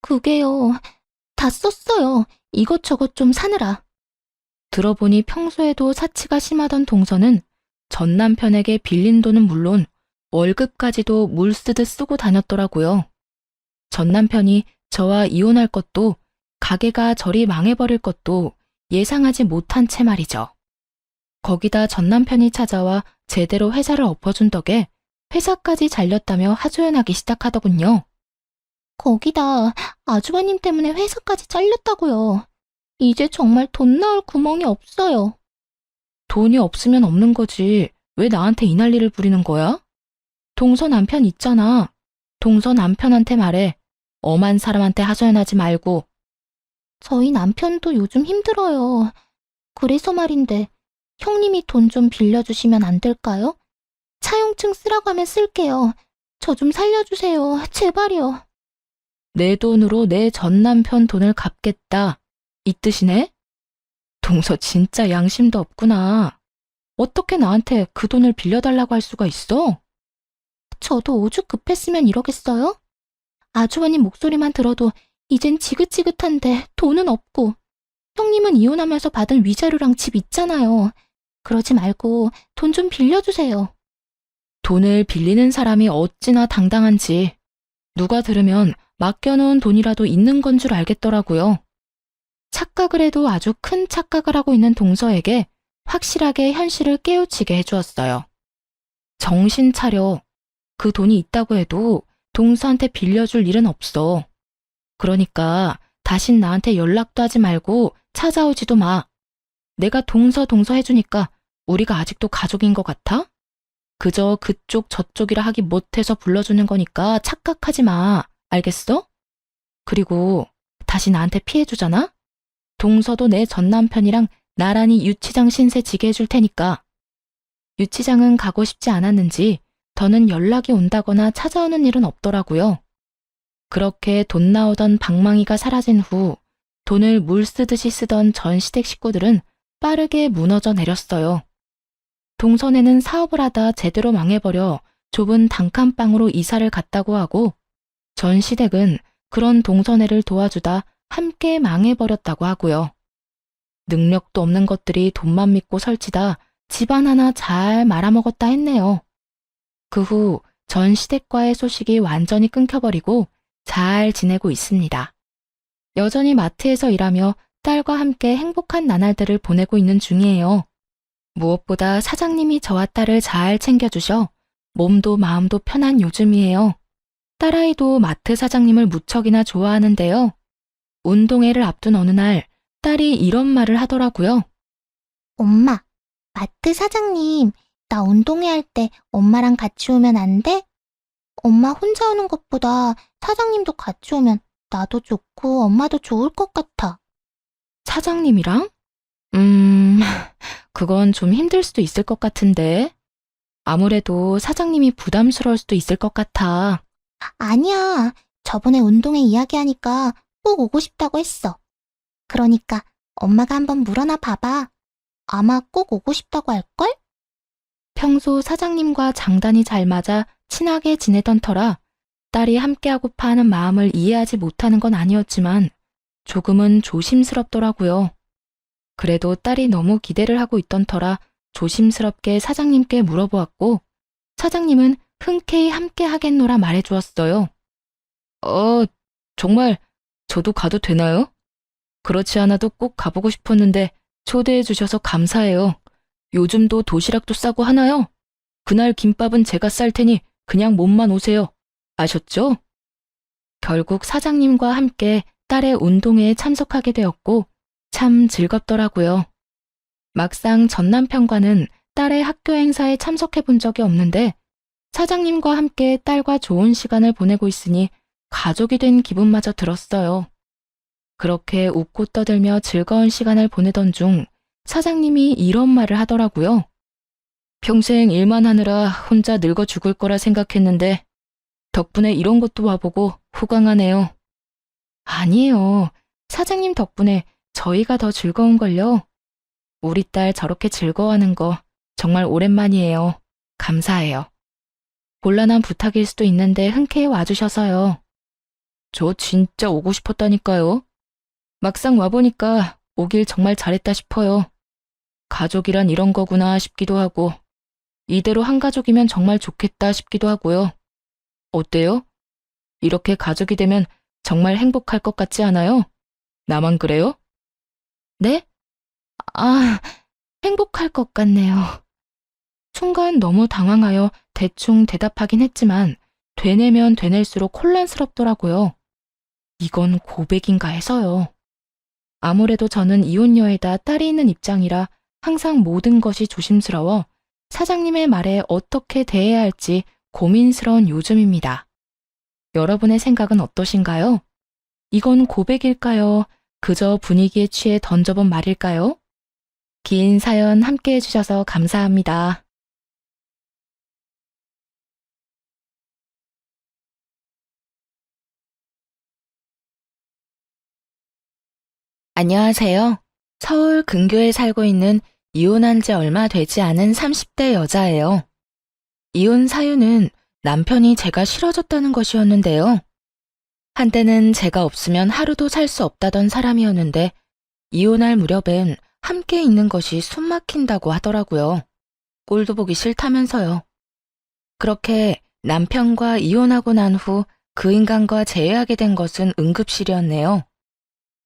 그게요, 다 썼어요. 이것저것 좀 사느라. 들어보니 평소에도 사치가 심하던 동서는 전 남편에게 빌린 돈은 물론 월급까지도 물 쓰듯 쓰고 다녔더라고요. 전 남편이 저와 이혼할 것도 가게가 저리 망해버릴 것도 예상하지 못한 채 말이죠. 거기다 전 남편이 찾아와 제대로 회사를 엎어준 덕에 회사까지 잘렸다며 하소연하기 시작하더군요. 거기다 아주버님 때문에 회사까지 잘렸다고요. 이제 정말 돈 나올 구멍이 없어요. 돈이 없으면 없는 거지. 왜 나한테 이 난리를 부리는 거야? 동서 남편 있잖아. 동서 남편한테 말해. 엄한 사람한테 하소연하지 말고. 저희 남편도 요즘 힘들어요. 그래서 말인데 형님이 돈 좀 빌려주시면 안 될까요? 차용증 쓰라고 하면 쓸게요. 저 좀 살려주세요. 제발요. 내 돈으로 내 전 남편 돈을 갚겠다. 이 뜻이네? 동서 진짜 양심도 없구나. 어떻게 나한테 그 돈을 빌려달라고 할 수가 있어? 저도 오죽 급했으면 이러겠어요? 아주버님 목소리만 들어도 이젠 지긋지긋한데 돈은 없고 형님은 이혼하면서 받은 위자료랑 집 있잖아요. 그러지 말고 돈 좀 빌려주세요. 돈을 빌리는 사람이 어찌나 당당한지 누가 들으면 맡겨놓은 돈이라도 있는 건 줄 알겠더라고요. 착각을 해도 아주 큰 착각을 하고 있는 동서에게 확실하게 현실을 깨우치게 해주었어요. 정신 차려. 그 돈이 있다고 해도 동서한테 빌려줄 일은 없어. 그러니까 다신 나한테 연락도 하지 말고 찾아오지도 마. 내가 동서 해주니까 우리가 아직도 가족인 것 같아? 그저 그쪽 저쪽이라 하기 못해서 불러주는 거니까 착각하지 마. 알겠어? 그리고 다시 나한테 피해주잖아? 동서도 내 전 남편이랑 나란히 유치장 신세 지게 해줄 테니까. 유치장은 가고 싶지 않았는지 더는 연락이 온다거나 찾아오는 일은 없더라고요. 그렇게 돈 나오던 방망이가 사라진 후 돈을 물 쓰듯이 쓰던 전 시댁 식구들은 빠르게 무너져 내렸어요. 동선에는 사업을 하다 제대로 망해버려 좁은 단칸방으로 이사를 갔다고 하고 전 시댁은 그런 동선애를 도와주다 함께 망해버렸다고 하고요. 능력도 없는 것들이 돈만 믿고 설치다 집안 하나 잘 말아먹었다 했네요. 그 후 전 시댁과의 소식이 완전히 끊겨버리고 잘 지내고 있습니다. 여전히 마트에서 일하며 딸과 함께 행복한 나날들을 보내고 있는 중이에요. 무엇보다 사장님이 저와 딸을 잘 챙겨주셔 몸도 마음도 편한 요즘이에요. 딸아이도 마트 사장님을 무척이나 좋아하는데요. 운동회를 앞둔 어느 날 딸이 이런 말을 하더라고요. 엄마, 마트 사장님, 나 운동회 할 때 엄마랑 같이 오면 안 돼? 엄마 혼자 오는 것보다 사장님도 같이 오면 나도 좋고 엄마도 좋을 것 같아. 사장님이랑? 그건 좀 힘들 수도 있을 것 같은데. 아무래도 사장님이 부담스러울 수도 있을 것 같아. 아니야. 저번에 운동회 이야기하니까 꼭 오고 싶다고 했어. 그러니까 엄마가 한번 물어나 봐봐. 아마 꼭 오고 싶다고 할걸? 평소 사장님과 장단이 잘 맞아 친하게 지내던 터라 딸이 함께하고파 하는 마음을 이해하지 못하는 건 아니었지만 조금은 조심스럽더라고요. 그래도 딸이 너무 기대를 하고 있던 터라 조심스럽게 사장님께 물어보았고 사장님은 흔쾌히 함께 하겠노라 말해주었어요. 정말 저도 가도 되나요? 그렇지 않아도 꼭 가보고 싶었는데 초대해 주셔서 감사해요. 요즘도 도시락도 싸고 하나요? 그날 김밥은 제가 쌀 테니 그냥 몸만 오세요. 아셨죠? 결국 사장님과 함께 딸의 운동회에 참석하게 되었고 참 즐겁더라고요. 막상 전 남편과는 딸의 학교 행사에 참석해 본 적이 없는데 사장님과 함께 딸과 좋은 시간을 보내고 있으니 가족이 된 기분마저 들었어요. 그렇게 웃고 떠들며 즐거운 시간을 보내던 중 사장님이 이런 말을 하더라고요. 평생 일만 하느라 혼자 늙어 죽을 거라 생각했는데 덕분에 이런 것도 와보고 호강하네요. 아니에요. 사장님 덕분에 저희가 더 즐거운걸요. 우리 딸 저렇게 즐거워하는 거 정말 오랜만이에요. 감사해요. 곤란한 부탁일 수도 있는데 흔쾌히 와주셔서요. 저 진짜 오고 싶었다니까요. 막상 와보니까 오길 정말 잘했다 싶어요. 가족이란 이런 거구나 싶기도 하고 이대로 한 가족이면 정말 좋겠다 싶기도 하고요. 어때요? 이렇게 가족이 되면 정말 행복할 것 같지 않아요? 나만 그래요? 네? 행복할 것 같네요. 순간 너무 당황하여 대충 대답하긴 했지만 되뇌면 되낼수록 혼란스럽더라고요. 이건 고백인가 해서요. 아무래도 저는 이혼녀에다 딸이 있는 입장이라 항상 모든 것이 조심스러워 사장님의 말에 어떻게 대해야 할지 고민스러운 요즘입니다. 여러분의 생각은 어떠신가요? 이건 고백일까요? 그저 분위기에 취해 던져본 말일까요? 긴 사연 함께 해주셔서 감사합니다. 안녕하세요. 서울 근교에 살고 있는 이혼한 지 얼마 되지 않은 30대 여자예요. 이혼 사유는 남편이 제가 싫어졌다는 것이었는데요. 한때는 제가 없으면 하루도 살 수 없다던 사람이었는데 이혼할 무렵엔 함께 있는 것이 숨 막힌다고 하더라고요. 꼴도 보기 싫다면서요. 그렇게 남편과 이혼하고 난 후 그 인간과 재회하게 된 것은 응급실이었네요.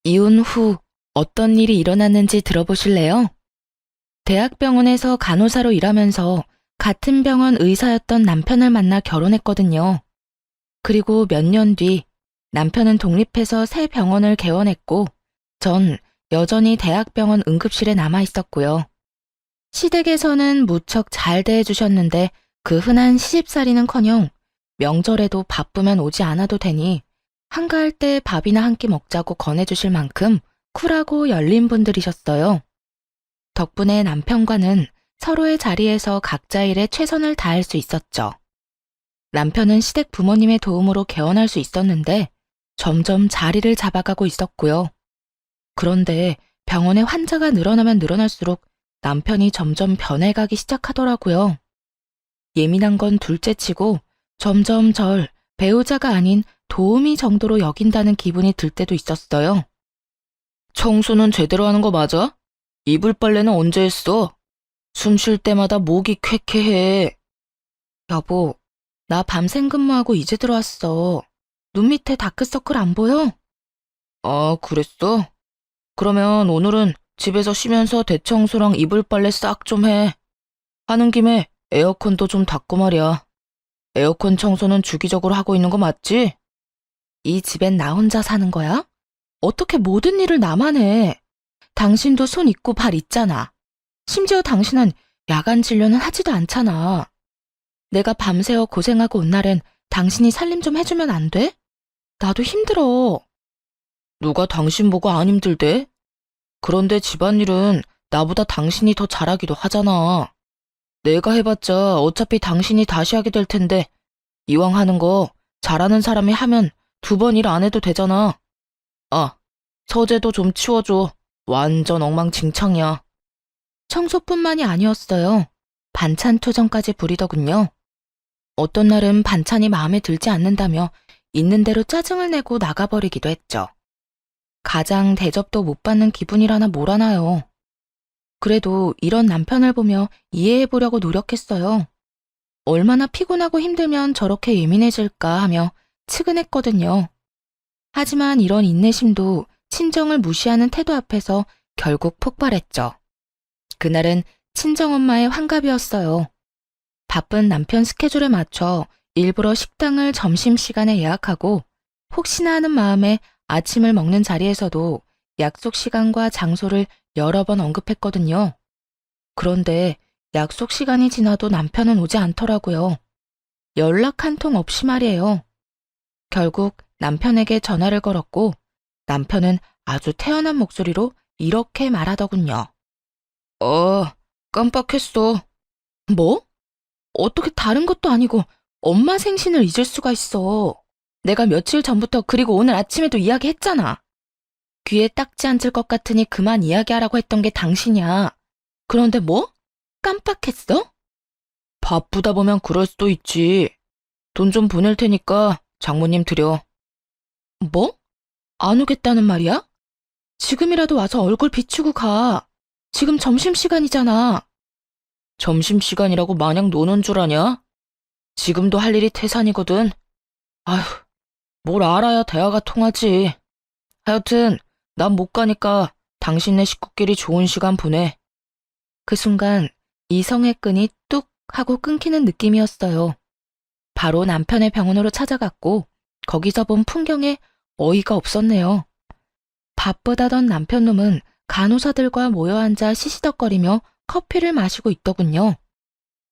이혼 후 어떤 일이 일어났는지 들어보실래요? 대학병원에서 간호사로 일하면서 같은 병원 의사였던 남편을 만나 결혼했거든요. 그리고 몇 년 뒤 남편은 독립해서 새 병원을 개원했고 전 여전히 대학병원 응급실에 남아 있었고요. 시댁에서는 무척 잘 대해주셨는데 그 흔한 시집살이는커녕 명절에도 바쁘면 오지 않아도 되니 한가할 때 밥이나 한 끼 먹자고 권해주실 만큼 쿨하고 열린 분들이셨어요. 덕분에 남편과는 서로의 자리에서 각자 일에 최선을 다할 수 있었죠. 남편은 시댁 부모님의 도움으로 개원할 수 있었는데 점점 자리를 잡아가고 있었고요. 그런데 병원에 환자가 늘어나면 늘어날수록 남편이 점점 변해가기 시작하더라고요. 예민한 건 둘째치고 점점 절 배우자가 아닌 도우미 정도로 여긴다는 기분이 들 때도 있었어요. 청소는 제대로 하는 거 맞아? 이불 빨래는 언제 했어? 숨 쉴 때마다 목이 쾌쾌해. 여보, 나 밤샘 근무하고 이제 들어왔어. 눈 밑에 다크서클 안 보여? 아, 그랬어? 그러면 오늘은 집에서 쉬면서 대청소랑 이불 빨래 싹 좀 해. 하는 김에 에어컨도 좀 닫고 말이야. 에어컨 청소는 주기적으로 하고 있는 거 맞지? 이 집엔 나 혼자 사는 거야? 어떻게 모든 일을 나만 해? 당신도 손 있고 발 있잖아. 심지어 당신은 야간 진료는 하지도 않잖아. 내가 밤새워 고생하고 온 날엔 당신이 살림 좀 해주면 안 돼? 나도 힘들어. 누가 당신 보고 안 힘들대? 그런데 집안일은 나보다 당신이 더 잘하기도 하잖아. 내가 해봤자 어차피 당신이 다시 하게 될 텐데 이왕 하는 거 잘하는 사람이 하면 2번 일 안 해도 되잖아. 아, 서재도 좀 치워줘. 완전 엉망진창이야. 청소뿐만이 아니었어요. 반찬 투정까지 부리더군요. 어떤 날은 반찬이 마음에 들지 않는다며 있는 대로 짜증을 내고 나가버리기도 했죠. 가장 대접도 못 받는 기분이라나 뭐라나요. 그래도 이런 남편을 보며 이해해보려고 노력했어요. 얼마나 피곤하고 힘들면 저렇게 예민해질까 하며 측은했거든요. 하지만 이런 인내심도 친정을 무시하는 태도 앞에서 결국 폭발했죠. 그날은 친정엄마의 환갑이었어요. 바쁜 남편 스케줄에 맞춰 일부러 식당을 점심시간에 예약하고 혹시나 하는 마음에 아침을 먹는 자리에서도 약속 시간과 장소를 여러 번 언급했거든요. 그런데 약속 시간이 지나도 남편은 오지 않더라고요. 연락 한 통 없이 말이에요. 결국 남편에게 전화를 걸었고 남편은 아주 태연한 목소리로 이렇게 말하더군요. 깜빡했어. 뭐? 어떻게 다른 것도 아니고 엄마 생신을 잊을 수가 있어. 내가 며칠 전부터 그리고 오늘 아침에도 이야기했잖아. 귀에 딱지 앉을 것 같으니 그만 이야기하라고 했던 게 당신이야. 그런데 뭐? 깜빡했어? 바쁘다 보면 그럴 수도 있지. 돈 좀 보낼 테니까 장모님 드려. 뭐? 안 오겠다는 말이야? 지금이라도 와서 얼굴 비추고 가. 지금 점심시간이잖아. 점심시간이라고 마냥 노는 줄 아냐? 지금도 할 일이 태산이거든. 아휴, 뭘 알아야 대화가 통하지. 하여튼 난 못 가니까 당신네 식구끼리 좋은 시간 보내. 그 순간 이성의 끈이 뚝 하고 끊기는 느낌이었어요. 바로 남편의 병원으로 찾아갔고 거기서 본 풍경에 어이가 없었네요. 바쁘다던 남편놈은 간호사들과 모여 앉아 시시덕거리며 커피를 마시고 있더군요.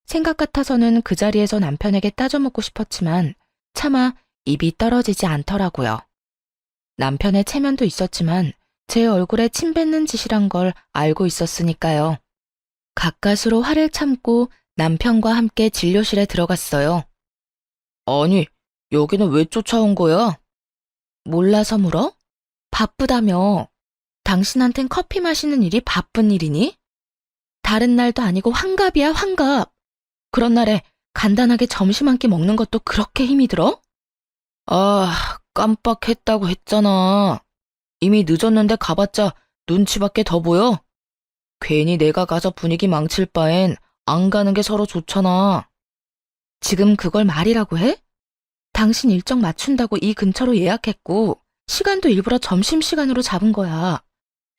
생각 같아서는 그 자리에서 남편에게 따져먹고 싶었지만 차마 입이 떨어지지 않더라고요. 남편의 체면도 있었지만 제 얼굴에 침 뱉는 짓이란 걸 알고 있었으니까요. 가까스로 화를 참고 남편과 함께 진료실에 들어갔어요. 아니, 여기는 왜 쫓아온 거야? 몰라서 물어? 바쁘다며. 당신한텐 커피 마시는 일이 바쁜 일이니? 다른 날도 아니고 환갑이야, 환갑. 그런 날에 간단하게 점심 한 끼 먹는 것도 그렇게 힘이 들어? 아, 깜빡했다고 했잖아. 이미 늦었는데 가봤자 눈치밖에 더 보여? 괜히 내가 가서 분위기 망칠 바엔 안 가는 게 서로 좋잖아. 지금 그걸 말이라고 해? 당신 일정 맞춘다고 이 근처로 예약했고 시간도 일부러 점심시간으로 잡은 거야.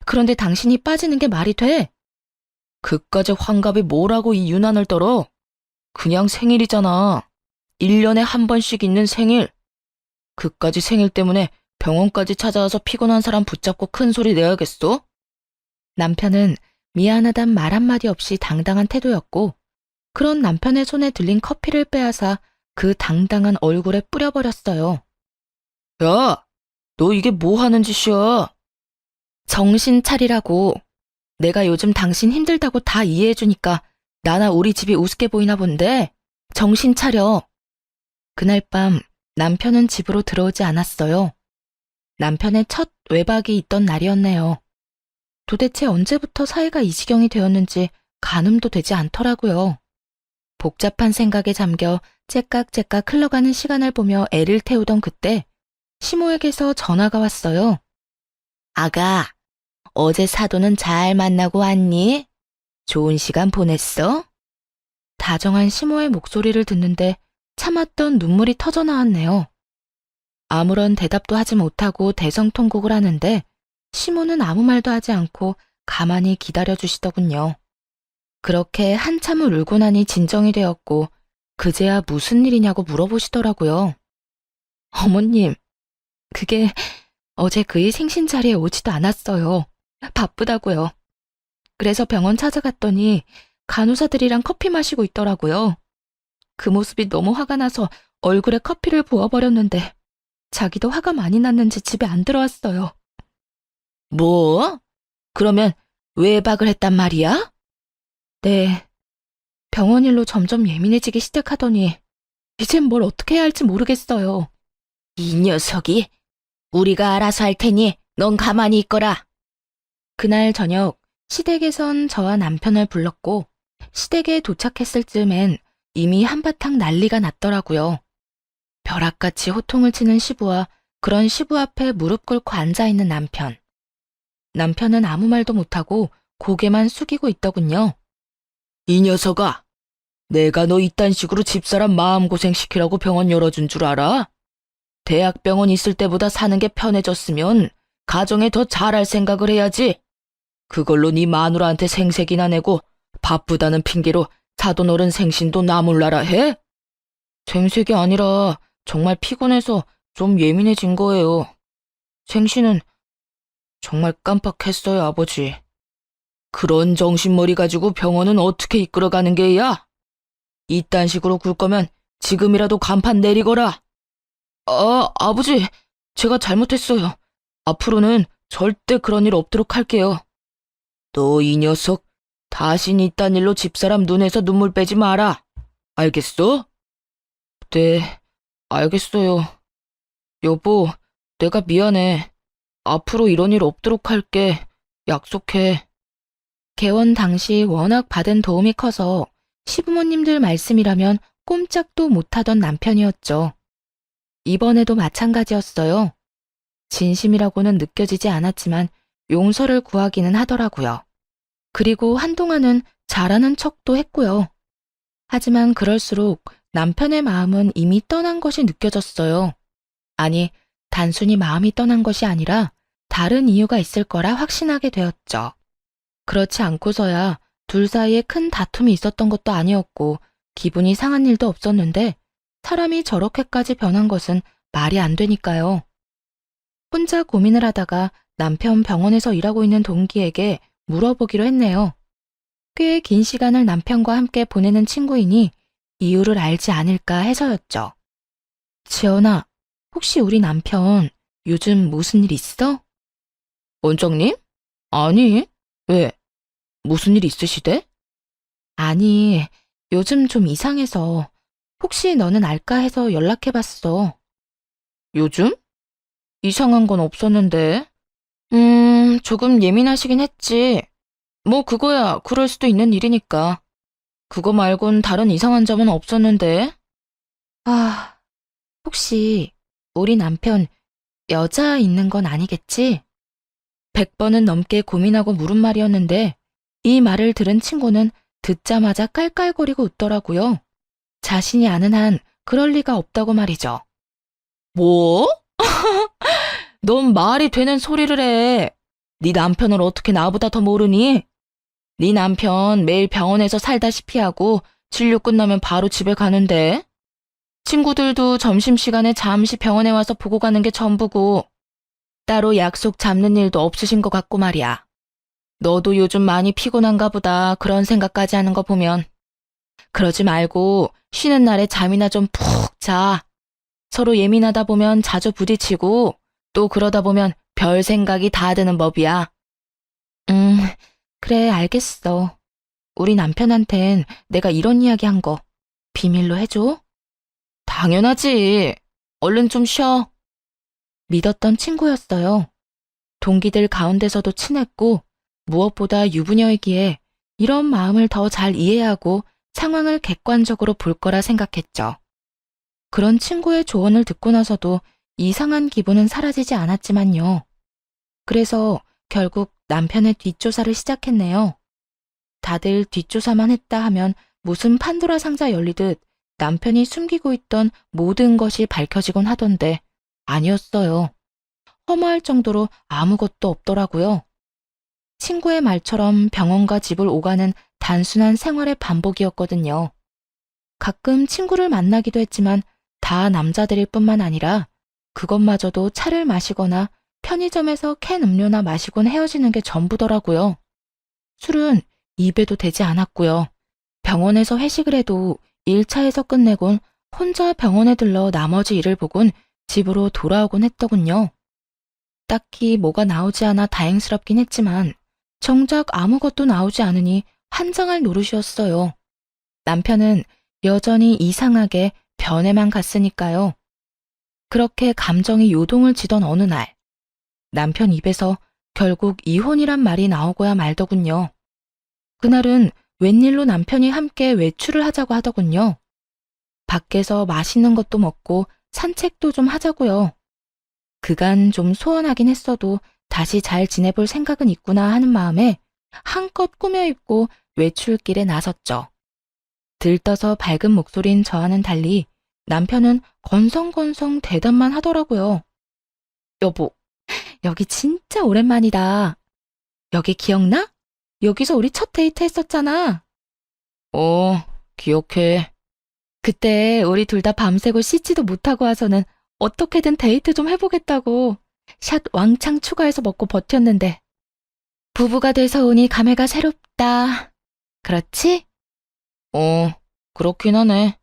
그런데 당신이 빠지는 게 말이 돼? 그까지 환갑이 뭐라고 이 유난을 떨어? 그냥 생일이잖아. 1년에 한 번씩 있는 생일. 그까지 생일 때문에 병원까지 찾아와서 피곤한 사람 붙잡고 큰 소리 내야겠어? 남편은 미안하단 말 한마디 없이 당당한 태도였고 그런 남편의 손에 들린 커피를 빼앗아 그 당당한 얼굴에 뿌려버렸어요. 야, 너 이게 뭐 하는 짓이야? 정신 차리라고. 내가 요즘 당신 힘들다고 다 이해해주니까 나나 우리 집이 우습게 보이나 본데 정신 차려. 그날 밤 남편은 집으로 들어오지 않았어요. 남편의 첫 외박이 있던 날이었네요. 도대체 언제부터 사이가 이 지경이 되었는지 가늠도 되지 않더라고요. 복잡한 생각에 잠겨 째깍째깍 흘러가는 시간을 보며 애를 태우던 그때 시모에게서 전화가 왔어요. 아가, 어제 사돈은 잘 만나고 왔니? 좋은 시간 보냈어? 다정한 시모의 목소리를 듣는데 참았던 눈물이 터져 나왔네요. 아무런 대답도 하지 못하고 대성통곡을 하는데 시모는 아무 말도 하지 않고 가만히 기다려주시더군요. 그렇게 한참을 울고 나니 진정이 되었고 그제야 무슨 일이냐고 물어보시더라고요. 어머님, 그게 어제 그의 생신 자리에 오지도 않았어요. 바쁘다고요. 그래서 병원 찾아갔더니 간호사들이랑 커피 마시고 있더라고요. 그 모습이 너무 화가 나서 얼굴에 커피를 부어버렸는데 자기도 화가 많이 났는지 집에 안 들어왔어요. 뭐? 그러면 외박을 했단 말이야? 네. 병원 일로 점점 예민해지기 시작하더니 이젠 뭘 어떻게 해야 할지 모르겠어요. 이 녀석이 우리가 알아서 할 테니 넌 가만히 있거라. 그날 저녁 시댁에선 저와 남편을 불렀고 시댁에 도착했을 즈음엔 이미 한바탕 난리가 났더라고요. 벼락같이 호통을 치는 시부와 그런 시부 앞에 무릎 꿇고 앉아있는 남편. 남편은 아무 말도 못하고 고개만 숙이고 있더군요. 이 녀석아, 내가 너 이딴 식으로 집사람 마음고생시키라고 병원 열어준 줄 알아? 대학병원 있을 때보다 사는 게 편해졌으면 가정에 더 잘할 생각을 해야지. 그걸로 네 마누라한테 생색이나 내고 바쁘다는 핑계로 사돈 어른 생신도 나몰라라 해? 생색이 아니라 정말 피곤해서 좀 예민해진 거예요. 생신은 정말 깜빡했어요, 아버지. 그런 정신머리 가지고 병원은 어떻게 이끌어가는 게야? 이딴 식으로 굴 거면 지금이라도 간판 내리거라. 아버지, 제가 잘못했어요. 앞으로는 절대 그런 일 없도록 할게요. 너 이 녀석, 다신 이딴 일로 집사람 눈에서 눈물 빼지 마라. 알겠어? 네, 알겠어요. 여보, 내가 미안해. 앞으로 이런 일 없도록 할게. 약속해. 개원 당시 워낙 받은 도움이 커서 시부모님들 말씀이라면 꼼짝도 못하던 남편이었죠. 이번에도 마찬가지였어요. 진심이라고는 느껴지지 않았지만 용서를 구하기는 하더라고요. 그리고 한동안은 잘하는 척도 했고요. 하지만 그럴수록 남편의 마음은 이미 떠난 것이 느껴졌어요. 아니, 단순히 마음이 떠난 것이 아니라 다른 이유가 있을 거라 확신하게 되었죠. 그렇지 않고서야 둘 사이에 큰 다툼이 있었던 것도 아니었고 기분이 상한 일도 없었는데 사람이 저렇게까지 변한 것은 말이 안 되니까요. 혼자 고민을 하다가 남편 병원에서 일하고 있는 동기에게 물어보기로 했네요. 꽤 긴 시간을 남편과 함께 보내는 친구이니 이유를 알지 않을까 해서였죠. 지연아, 혹시 우리 남편 요즘 무슨 일 있어? 원장님? 아니, 왜? 무슨 일 있으시대? 아니, 요즘 좀 이상해서 혹시 너는 알까 해서 연락해봤어. 요즘? 이상한 건 없었는데. 조금 예민하시긴 했지. 뭐 그거야 그럴 수도 있는 일이니까. 그거 말곤 다른 이상한 점은 없었는데. 아, 혹시 우리 남편 여자 있는 건 아니겠지? 100번은 넘게 고민하고 물은 말이었는데 이 말을 들은 친구는 듣자마자 깔깔거리고 웃더라고요. 자신이 아는 한 그럴 리가 없다고 말이죠. 뭐? 넌 말이 되는 소리를 해. 네 남편을 어떻게 나보다 더 모르니? 네 남편 매일 병원에서 살다시피 하고 진료 끝나면 바로 집에 가는데. 친구들도 점심시간에 잠시 병원에 와서 보고 가는 게 전부고 따로 약속 잡는 일도 없으신 것 같고 말이야. 너도 요즘 많이 피곤한가 보다 그런 생각까지 하는 거 보면. 그러지 말고 쉬는 날에 잠이나 좀 푹 자. 서로 예민하다 보면 자주 부딪히고 또 그러다 보면 별 생각이 다 드는 법이야. 그래, 알겠어. 우리 남편한텐 내가 이런 이야기 한 거 비밀로 해줘? 당연하지. 얼른 좀 쉬어. 믿었던 친구였어요. 동기들 가운데서도 친했고 무엇보다 유부녀이기에 이런 마음을 더 잘 이해하고 상황을 객관적으로 볼 거라 생각했죠. 그런 친구의 조언을 듣고 나서도 이상한 기분은 사라지지 않았지만요. 그래서 결국 남편의 뒷조사를 시작했네요. 다들 뒷조사만 했다 하면 무슨 판도라 상자 열리듯 남편이 숨기고 있던 모든 것이 밝혀지곤 하던데 아니었어요. 허무할 정도로 아무것도 없더라고요. 친구의 말처럼 병원과 집을 오가는 단순한 생활의 반복이었거든요. 가끔 친구를 만나기도 했지만 다 남자들일 뿐만 아니라 그것마저도 차를 마시거나 편의점에서 캔 음료나 마시곤 헤어지는 게 전부더라고요. 술은 입에도 대지 않았고요. 병원에서 회식을 해도 1차에서 끝내곤 혼자 병원에 들러 나머지 일을 보곤 집으로 돌아오곤 했더군요. 딱히 뭐가 나오지 않아 다행스럽긴 했지만 정작 아무것도 나오지 않으니 환장할 노릇이었어요. 남편은 여전히 이상하게 변해만 갔으니까요. 그렇게 감정이 요동을 지던 어느 날, 남편 입에서 결국 이혼이란 말이 나오고야 말더군요. 그날은 웬일로 남편이 함께 외출을 하자고 하더군요. 밖에서 맛있는 것도 먹고 산책도 좀 하자고요. 그간 좀 소원하긴 했어도 다시 잘 지내볼 생각은 있구나 하는 마음에 한껏 꾸며입고 외출길에 나섰죠. 들떠서 밝은 목소리인 저와는 달리 남편은 건성건성 대답만 하더라고요. 여보, 여기 진짜 오랜만이다. 여기 기억나? 여기서 우리 첫 데이트 했었잖아. 기억해. 그때 우리 둘 다 밤새고 씻지도 못하고 와서는 어떻게든 데이트 좀 해보겠다고 샷 왕창 추가해서 먹고 버텼는데 부부가 돼서 오니 감회가 새롭다. 그렇지? 그렇긴 하네.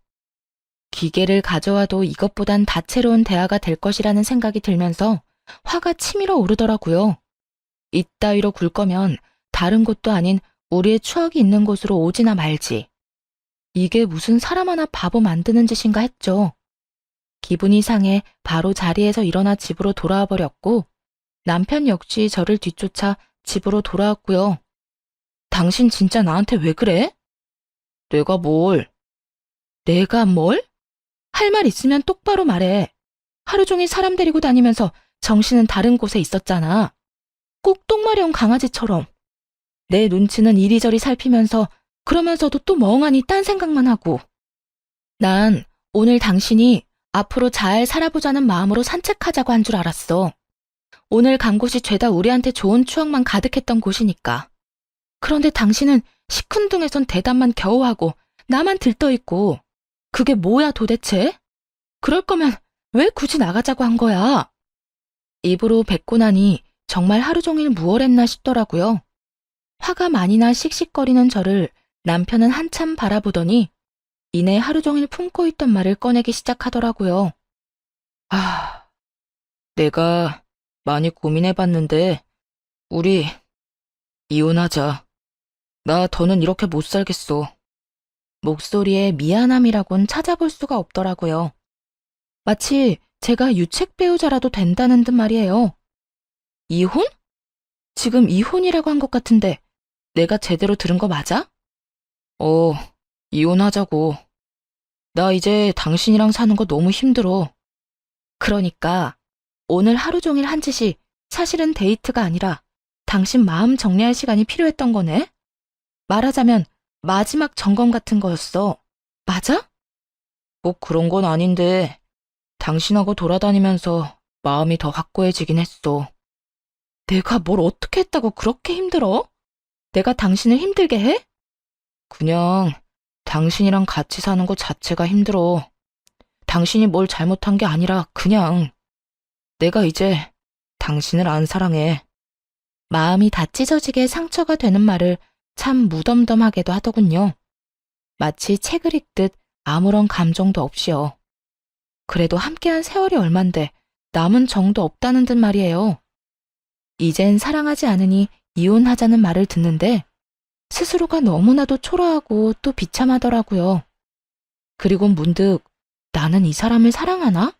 기계를 가져와도 이것보단 다채로운 대화가 될 것이라는 생각이 들면서 화가 치밀어 오르더라고요. 이따위로 굴 거면 다른 곳도 아닌 우리의 추억이 있는 곳으로 오지나 말지. 이게 무슨 사람 하나 바보 만드는 짓인가 했죠. 기분이 상해 바로 자리에서 일어나 집으로 돌아와 버렸고 남편 역시 저를 뒤쫓아 집으로 돌아왔고요. 당신 진짜 나한테 왜 그래? 내가 뭘? 내가 뭘? 할 말 있으면 똑바로 말해. 하루 종일 사람 데리고 다니면서 정신은 다른 곳에 있었잖아. 꼭 똥마려운 강아지처럼. 내 눈치는 이리저리 살피면서 그러면서도 또 멍하니 딴 생각만 하고. 난 오늘 당신이 앞으로 잘 살아보자는 마음으로 산책하자고 한 줄 알았어. 오늘 간 곳이 죄다 우리한테 좋은 추억만 가득했던 곳이니까. 그런데 당신은 시큰둥해선 대답만 겨우 하고 나만 들떠있고 그게 뭐야 도대체? 그럴 거면 왜 굳이 나가자고 한 거야? 입으로 뱉고 나니 정말 하루 종일 무얼 했나 싶더라고요. 화가 많이 나 씩씩거리는 저를 남편은 한참 바라보더니 이내 하루 종일 품고 있던 말을 꺼내기 시작하더라고요. 내가 많이 고민해봤는데 우리 이혼하자. 나 더는 이렇게 못 살겠어. 목소리에 미안함이라곤 찾아볼 수가 없더라고요. 마치 제가 유책 배우자라도 된다는 듯 말이에요. 이혼? 지금 이혼이라고 한 것 같은데 내가 제대로 들은 거 맞아? 이혼하자고. 나 이제 당신이랑 사는 거 너무 힘들어. 그러니까 오늘 하루 종일 한 짓이 사실은 데이트가 아니라 당신 마음 정리할 시간이 필요했던 거네? 말하자면 마지막 점검 같은 거였어. 맞아? 꼭 그런 건 아닌데 당신하고 돌아다니면서 마음이 더 확고해지긴 했어. 내가 뭘 어떻게 했다고 그렇게 힘들어? 내가 당신을 힘들게 해? 그냥 당신이랑 같이 사는 것 자체가 힘들어. 당신이 뭘 잘못한 게 아니라 그냥 내가 이제 당신을 안 사랑해. 마음이 다 찢어지게 상처가 되는 말을 참 무덤덤하게도 하더군요. 마치 책을 읽듯 아무런 감정도 없이요. 그래도 함께한 세월이 얼만데 남은 정도 없다는 듯 말이에요. 이젠 사랑하지 않으니 이혼하자는 말을 듣는데 스스로가 너무나도 초라하고 또 비참하더라고요. 그리고 문득 나는 이 사람을 사랑하나?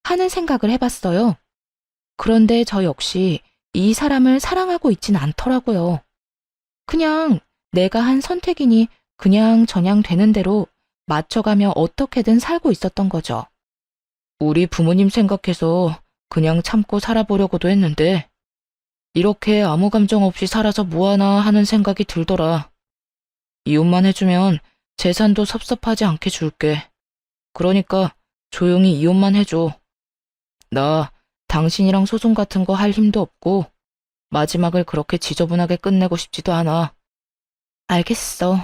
하는 생각을 해봤어요. 그런데 저 역시 이 사람을 사랑하고 있진 않더라고요. 그냥 내가 한 선택이니 그냥 저냥 되는 대로 맞춰가며 어떻게든 살고 있었던 거죠. 우리 부모님 생각해서 그냥 참고 살아보려고도 했는데 이렇게 아무 감정 없이 살아서 뭐하나 하는 생각이 들더라. 이혼만 해주면 재산도 섭섭하지 않게 줄게. 그러니까 조용히 이혼만 해줘. 나 당신이랑 소송 같은 거 할 힘도 없고 마지막을 그렇게 지저분하게 끝내고 싶지도 않아. 알겠어.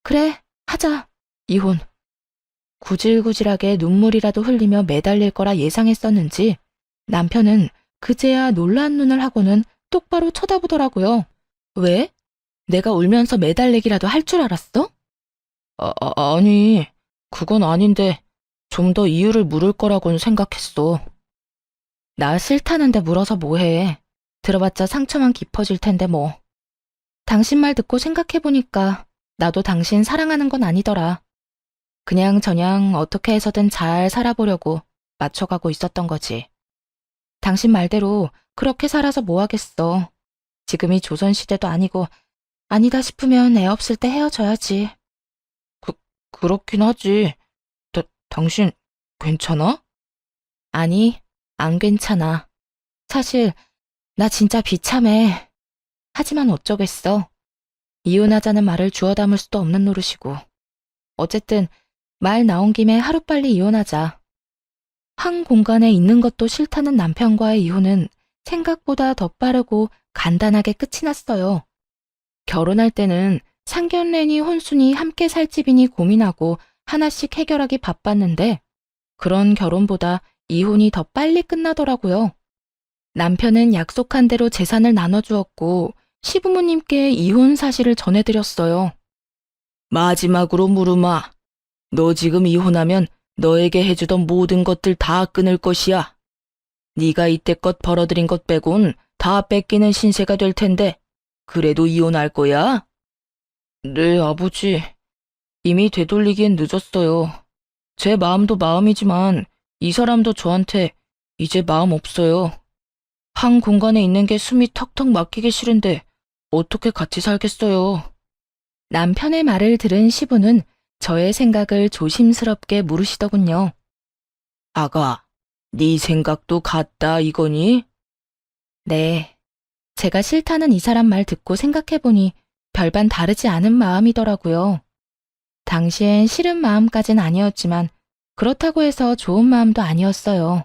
그래, 하자. 이혼. 구질구질하게 눈물이라도 흘리며 매달릴 거라 예상했었는지 남편은 그제야 놀란 눈을 하고는 똑바로 쳐다보더라고요. 왜? 내가 울면서 매달리기라도 할 줄 알았어? 아니, 그건 아닌데 좀 더 이유를 물을 거라고는 생각했어. 나 싫다는데 물어서 뭐해. 들어봤자 상처만 깊어질 텐데 뭐. 당신 말 듣고 생각해보니까 나도 당신 사랑하는 건 아니더라. 그냥저냥 어떻게 해서든 잘 살아보려고 맞춰가고 있었던 거지. 당신 말대로 그렇게 살아서 뭐 하겠어. 지금이 조선시대도 아니고 아니다 싶으면 애 없을 때 헤어져야지. 그렇긴 하지. 당신 괜찮아? 아니, 안 괜찮아. 사실 나 진짜 비참해. 하지만 어쩌겠어. 이혼하자는 말을 주워 담을 수도 없는 노릇이고. 어쨌든 말 나온 김에 하루빨리 이혼하자. 한 공간에 있는 것도 싫다는 남편과의 이혼은 생각보다 더 빠르고 간단하게 끝이 났어요. 결혼할 때는 상견례니 혼수니 함께 살 집이니 고민하고 하나씩 해결하기 바빴는데 그런 결혼보다 이혼이 더 빨리 끝나더라고요. 남편은 약속한 대로 재산을 나눠주었고 시부모님께 이혼 사실을 전해드렸어요. 마지막으로 물으마. 너 지금 이혼하면 너에게 해주던 모든 것들 다 끊을 것이야. 네가 이때껏 벌어들인 것 빼곤 다 뺏기는 신세가 될 텐데 그래도 이혼할 거야? 네, 아버지. 이미 되돌리기엔 늦었어요. 제 마음도 마음이지만 이 사람도 저한테 이제 마음 없어요. 한 공간에 있는 게 숨이 턱턱 막히기 싫은데 어떻게 같이 살겠어요. 남편의 말을 들은 시부는 저의 생각을 조심스럽게 물으시더군요. 아가, 네 생각도 같다 이거니? 네. 제가 싫다는 이 사람 말 듣고 생각해보니 별반 다르지 않은 마음이더라고요. 당시엔 싫은 마음까진 아니었지만 그렇다고 해서 좋은 마음도 아니었어요.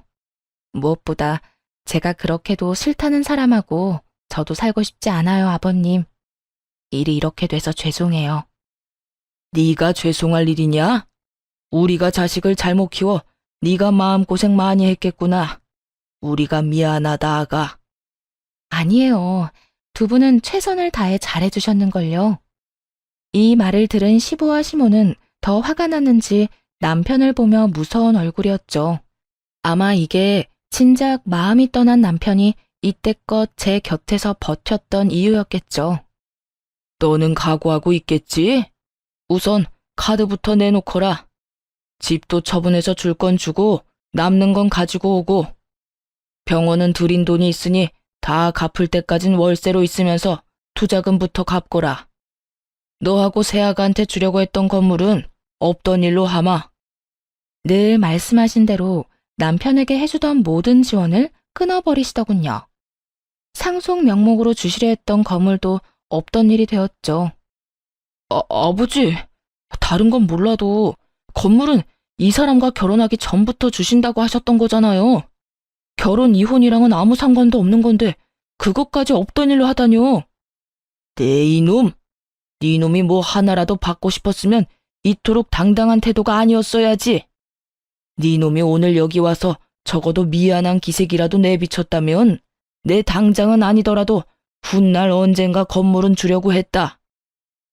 무엇보다 제가 그렇게도 싫다는 사람하고 저도 살고 싶지 않아요, 아버님. 일이 이렇게 돼서 죄송해요. 네가 죄송할 일이냐? 우리가 자식을 잘못 키워 네가 마음고생 많이 했겠구나. 우리가 미안하다, 아가. 아니에요. 두 분은 최선을 다해 잘해주셨는걸요. 이 말을 들은 시부와 시모는 더 화가 났는지 남편을 보며 무서운 얼굴이었죠. 아마 이게 진작 마음이 떠난 남편이 이때껏 제 곁에서 버텼던 이유였겠죠. 너는 각오하고 있겠지? 우선 카드부터 내놓거라. 집도 처분해서 줄 건 주고 남는 건 가지고 오고. 병원은 들인 돈이 있으니 다 갚을 때까진 월세로 있으면서 투자금부터 갚거라. 너하고 새아가한테 주려고 했던 건물은 없던 일로 하마. 늘 말씀하신 대로 남편에게 해주던 모든 지원을 끊어버리시더군요. 상속 명목으로 주시려 했던 건물도 없던 일이 되었죠. 아버지, 다른 건 몰라도 건물은 이 사람과 결혼하기 전부터 주신다고 하셨던 거잖아요. 결혼 이혼이랑은 아무 상관도 없는 건데 그것까지 없던 일로 하다뇨. 네 이놈, 네 놈이 뭐 하나라도 받고 싶었으면 이토록 당당한 태도가 아니었어야지. 네 놈이 오늘 여기 와서 적어도 미안한 기색이라도 내비쳤다면 내 당장은 아니더라도 훗날 언젠가 건물은 주려고 했다.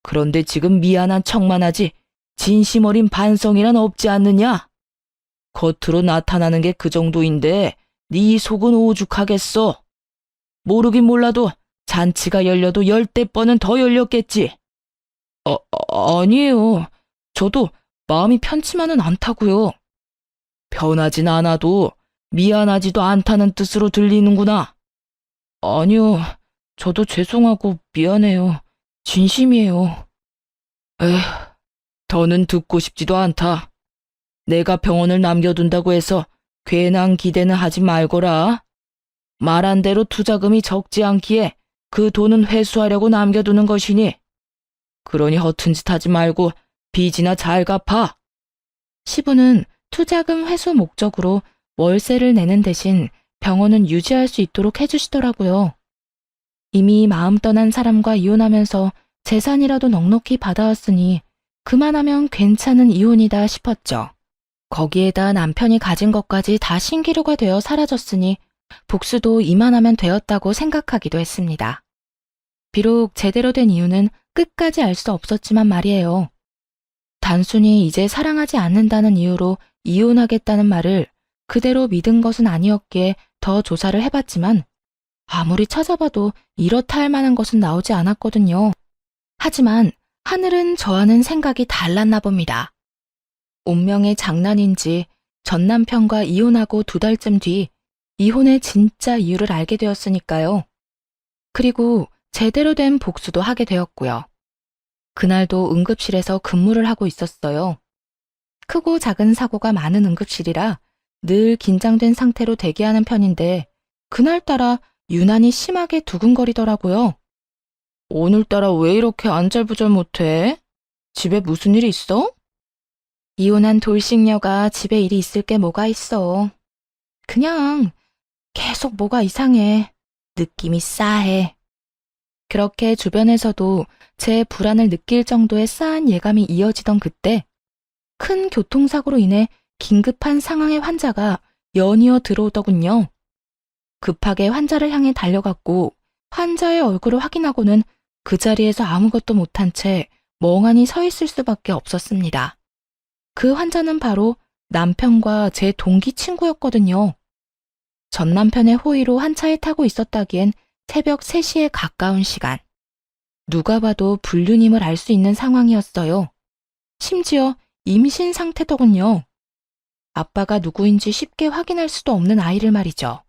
그런데 지금 미안한 척만 하지 진심 어린 반성이란 없지 않느냐? 겉으로 나타나는 게 그 정도인데 네 속은 오죽하겠어. 모르긴 몰라도 잔치가 열려도 10대 번은 더 열렸겠지. 아니에요. 저도 마음이 편치만은 않다고요. 편하진 않아도 미안하지도 않다는 뜻으로 들리는구나. 아니요. 저도 죄송하고 미안해요. 진심이에요. 에휴, 더는 듣고 싶지도 않다. 내가 병원을 남겨둔다고 해서 괜한 기대는 하지 말거라. 말한 대로 투자금이 적지 않기에 그 돈은 회수하려고 남겨두는 것이니. 그러니 허튼 짓 하지 말고 빚이나 잘 갚아. 시부는 투자금 회수 목적으로 월세를 내는 대신 병원은 유지할 수 있도록 해주시더라고요. 이미 마음 떠난 사람과 이혼하면서 재산이라도 넉넉히 받아왔으니 그만하면 괜찮은 이혼이다 싶었죠. 거기에다 남편이 가진 것까지 다 신기루가 되어 사라졌으니 복수도 이만하면 되었다고 생각하기도 했습니다. 비록 제대로 된 이유는 끝까지 알 수 없었지만 말이에요. 단순히 이제 사랑하지 않는다는 이유로 이혼하겠다는 말을 그대로 믿은 것은 아니었기에 더 조사를 해봤지만 아무리 찾아봐도 이렇다 할 만한 것은 나오지 않았거든요. 하지만 하늘은 저와는 생각이 달랐나 봅니다. 운명의 장난인지 전 남편과 이혼하고 2달쯤 뒤 이혼의 진짜 이유를 알게 되었으니까요. 그리고 제대로 된 복수도 하게 되었고요. 그날도 응급실에서 근무를 하고 있었어요. 크고 작은 사고가 많은 응급실이라 늘 긴장된 상태로 대기하는 편인데 그날따라 유난히 심하게 두근거리더라고요. 오늘따라 왜 이렇게 안절부절 못해? 집에 무슨 일이 있어? 이혼한 돌싱녀가 집에 일이 있을 게 뭐가 있어. 그냥 계속 뭐가 이상해. 느낌이 싸해. 그렇게 주변에서도 제 불안을 느낄 정도의 싸한 예감이 이어지던 그때 큰 교통사고로 인해 긴급한 상황의 환자가 연이어 들어오더군요. 급하게 환자를 향해 달려갔고 환자의 얼굴을 확인하고는 그 자리에서 아무것도 못한 채 멍하니 서 있을 수밖에 없었습니다. 그 환자는 바로 남편과 제 동기 친구였거든요. 전 남편의 호의로 한 차에 타고 있었다기엔 새벽 3시에 가까운 시간. 누가 봐도 불륜임을 알 수 있는 상황이었어요. 심지어 임신 상태더군요. 아빠가 누구인지 쉽게 확인할 수도 없는 아이를 말이죠.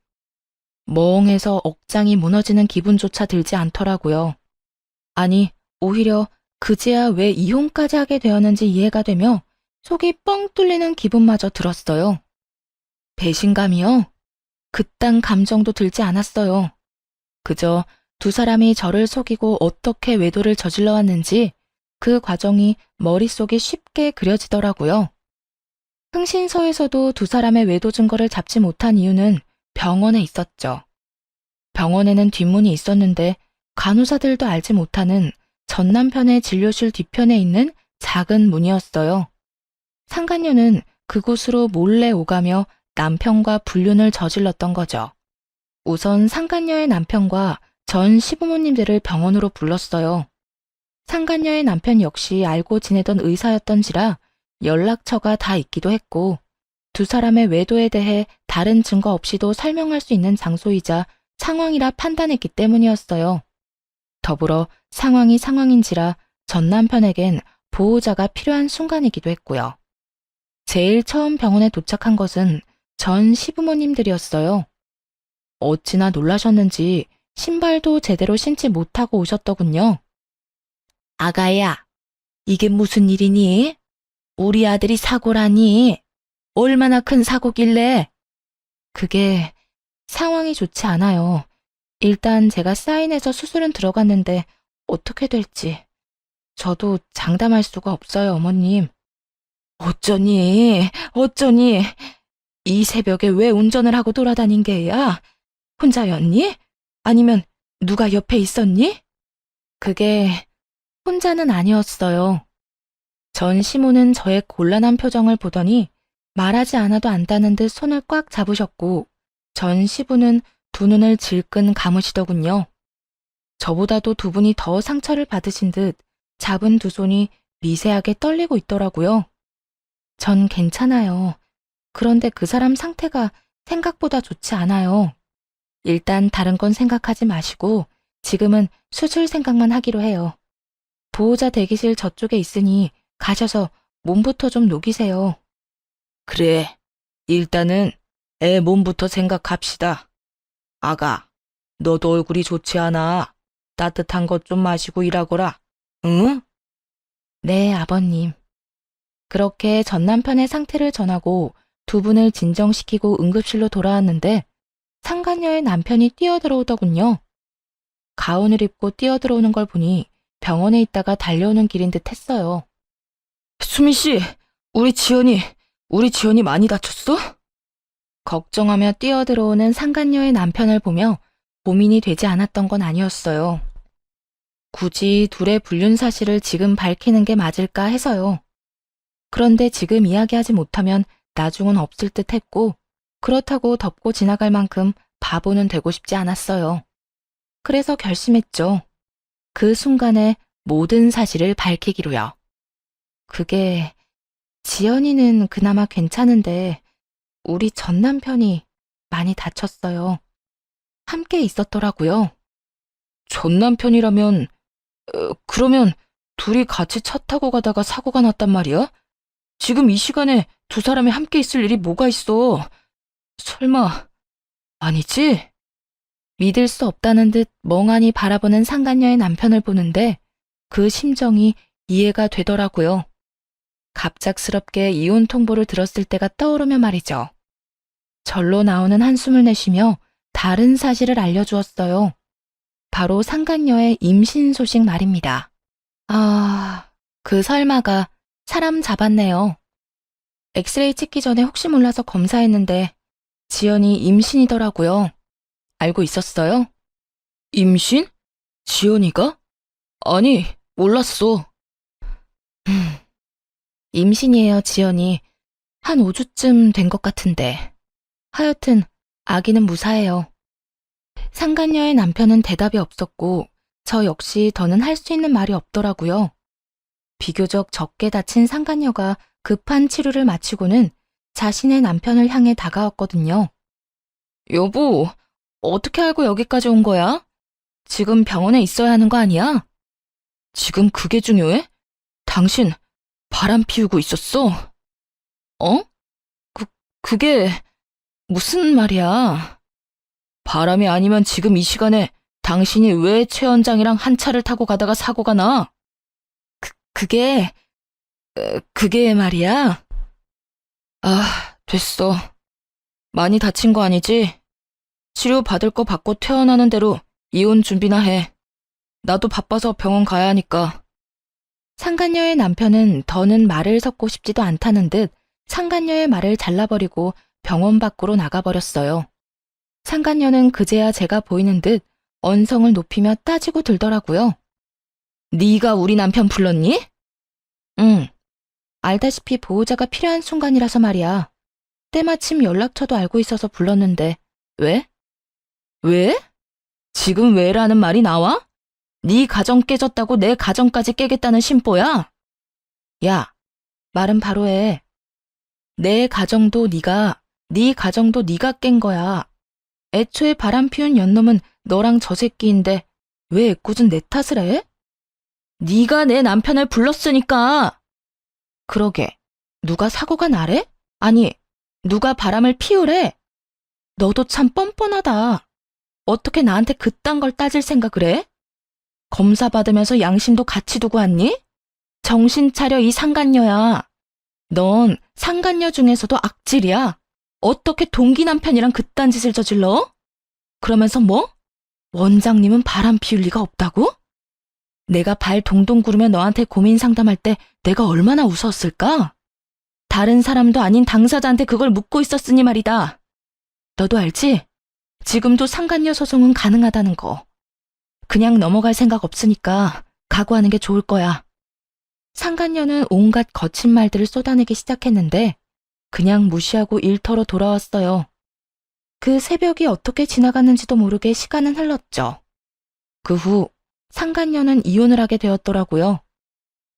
멍해서 억장이 무너지는 기분조차 들지 않더라고요. 아니, 오히려 그제야 왜 이혼까지 하게 되었는지 이해가 되며 속이 뻥 뚫리는 기분마저 들었어요. 배신감이요? 그딴 감정도 들지 않았어요. 그저 2사람이 저를 속이고 어떻게 외도를 저질러 왔는지 그 과정이 머릿속에 쉽게 그려지더라고요. 흥신소에서도 2사람의 외도 증거를 잡지 못한 이유는 병원에 있었죠. 병원에는 뒷문이 있었는데 간호사들도 알지 못하는 전 남편의 진료실 뒤편에 있는 작은 문이었어요. 상간녀는 그곳으로 몰래 오가며 남편과 불륜을 저질렀던 거죠. 우선 상간녀의 남편과 전 시부모님들을 병원으로 불렀어요. 상간녀의 남편 역시 알고 지내던 의사였던지라 연락처가 다 있기도 했고 2사람의 외도에 대해 다른 증거 없이도 설명할 수 있는 장소이자 상황이라 판단했기 때문이었어요. 더불어 상황이 상황인지라 전 남편에겐 보호자가 필요한 순간이기도 했고요. 제일 처음 병원에 도착한 것은 전 시부모님들이었어요. 어찌나 놀라셨는지 신발도 제대로 신지 못하고 오셨더군요. 아가야, 이게 무슨 일이니? 우리 아들이 사고라니? 얼마나 큰 사고길래? 그게 상황이 좋지 않아요. 일단 제가 사인해서 수술은 들어갔는데 어떻게 될지. 저도 장담할 수가 없어요, 어머님. 어쩌니? 이 새벽에 왜 운전을 하고 돌아다닌 게야? 혼자였니? 아니면 누가 옆에 있었니? 그게 혼자는 아니었어요. 전 시모는 저의 곤란한 표정을 보더니 말하지 않아도 안다는 듯 손을 꽉 잡으셨고 전 시부는 2눈을 질끈 감으시더군요. 저보다도 2분이 더 상처를 받으신 듯 잡은 2손이 미세하게 떨리고 있더라고요. 전 괜찮아요. 그런데 그 사람 상태가 생각보다 좋지 않아요. 일단 다른 건 생각하지 마시고 지금은 수술 생각만 하기로 해요. 보호자 대기실 저쪽에 있으니 가셔서 몸부터 좀 녹이세요. 그래, 일단은 애 몸부터 생각합시다. 아가, 너도 얼굴이 좋지 않아. 따뜻한 것 좀 마시고 일하거라. 응? 네, 아버님. 그렇게 전 남편의 상태를 전하고 2분을 진정시키고 응급실로 돌아왔는데 상간녀의 남편이 뛰어들어오더군요. 가운을 입고 뛰어들어오는 걸 보니 병원에 있다가 달려오는 길인 듯 했어요. 수민 씨, 우리 지연이 많이 다쳤어? 걱정하며 뛰어들어오는 상간녀의 남편을 보며 고민이 되지 않았던 건 아니었어요. 굳이 둘의 불륜 사실을 지금 밝히는 게 맞을까 해서요. 그런데 지금 이야기하지 못하면 나중은 없을 듯 했고, 그렇다고 덮고 지나갈 만큼 바보는 되고 싶지 않았어요. 그래서 결심했죠. 그 순간에 모든 사실을 밝히기로요. 그게, 지연이는 그나마 괜찮은데, 우리 전 남편이 많이 다쳤어요. 함께 있었더라고요. 전 남편이라면, 그러면 둘이 같이 차 타고 가다가 사고가 났단 말이야? 지금 이 시간에 두 사람이 함께 있을 일이 뭐가 있어? 설마, 아니지? 믿을 수 없다는 듯 멍하니 바라보는 상간녀의 남편을 보는데 그 심정이 이해가 되더라고요. 갑작스럽게 이혼 통보를 들었을 때가 떠오르며 말이죠. 절로 나오는 한숨을 내쉬며 다른 사실을 알려주었어요. 바로 상간녀의 임신 소식 말입니다. 아, 그 설마가 사람 잡았네요. 엑스레이 찍기 전에 혹시 몰라서 검사했는데 지연이 임신이더라고요. 알고 있었어요? 임신? 지연이가? 아니, 몰랐어. 임신이에요, 지연이. 한 5주쯤 된 것 같은데. 하여튼 아기는 무사해요. 상간녀의 남편은 대답이 없었고 저 역시 더는 할 수 있는 말이 없더라고요. 비교적 적게 다친 상간녀가 급한 치료를 마치고는 자신의 남편을 향해 다가왔거든요. 여보, 어떻게 알고 여기까지 온 거야? 지금 병원에 있어야 하는 거 아니야? 지금 그게 중요해? 당신 바람 피우고 있었어? 어? 그게 무슨 말이야? 바람이 아니면 지금 이 시간에 당신이 왜 최 원장이랑 한 차를 타고 가다가 사고가 나? 그게 말이야? 아, 됐어. 많이 다친 거 아니지? 치료 받을 거 받고 퇴원하는 대로 이혼 준비나 해. 나도 바빠서 병원 가야 하니까. 상간녀의 남편은 더는 말을 섞고 싶지도 않다는 듯 상간녀의 말을 잘라버리고 병원 밖으로 나가버렸어요. 상간녀는 그제야 제가 보이는 듯 언성을 높이며 따지고 들더라고요. 네가 우리 남편 불렀니? 응. 알다시피 보호자가 필요한 순간이라서 말이야. 때마침 연락처도 알고 있어서 불렀는데 왜? 왜? 지금 왜라는 말이 나와? 네 가정 깨졌다고 내 가정까지 깨겠다는 심보야? 야, 말은 바로 해. 내 가정도 네 가정도 네가 깬 거야. 애초에 바람 피운 연놈은 너랑 저 새끼인데 왜 애꿎은 내 탓을 해? 네가 내 남편을 불렀으니까. 그러게, 누가 사고가 나래? 아니, 누가 바람을 피우래? 너도 참 뻔뻔하다. 어떻게 나한테 그딴 걸 따질 생각을 해? 검사 받으면서 양심도 같이 두고 왔니? 정신 차려 이 상간녀야. 넌 상간녀 중에서도 악질이야. 어떻게 동기 남편이랑 그딴 짓을 저질러? 그러면서 뭐? 원장님은 바람 피울 리가 없다고? 내가 발 동동 구르며 너한테 고민 상담할 때 내가 얼마나 웃었을까? 다른 사람도 아닌 당사자한테 그걸 묻고 있었으니 말이다. 너도 알지? 지금도 상간녀 소송은 가능하다는 거. 그냥 넘어갈 생각 없으니까 각오하는 게 좋을 거야. 상간녀는 온갖 거친 말들을 쏟아내기 시작했는데 그냥 무시하고 일터로 돌아왔어요. 그 새벽이 어떻게 지나갔는지도 모르게 시간은 흘렀죠. 그 후 상간녀는 이혼을 하게 되었더라고요.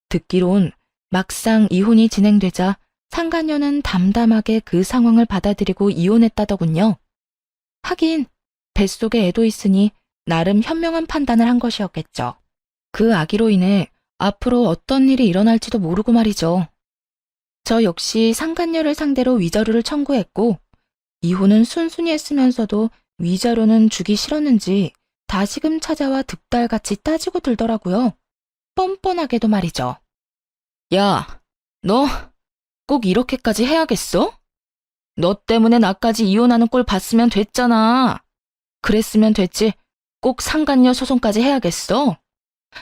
듣기론 막상 이혼이 진행되자 상간녀는 담담하게 그 상황을 받아들이고 이혼했다더군요. 하긴 뱃속에 애도 있으니 나름 현명한 판단을 한 것이었겠죠. 그 아기로 인해 앞으로 어떤 일이 일어날지도 모르고 말이죠. 저 역시 상간녀를 상대로 위자료를 청구했고 이혼은 순순히 했으면서도 위자료는 주기 싫었는지 다시금 찾아와 득달같이 따지고 들더라고요. 뻔뻔하게도 말이죠. 야, 너 꼭 이렇게까지 해야겠어? 너 때문에 나까지 이혼하는 꼴 봤으면 됐잖아. 그랬으면 됐지. 꼭 상간녀 소송까지 해야겠어?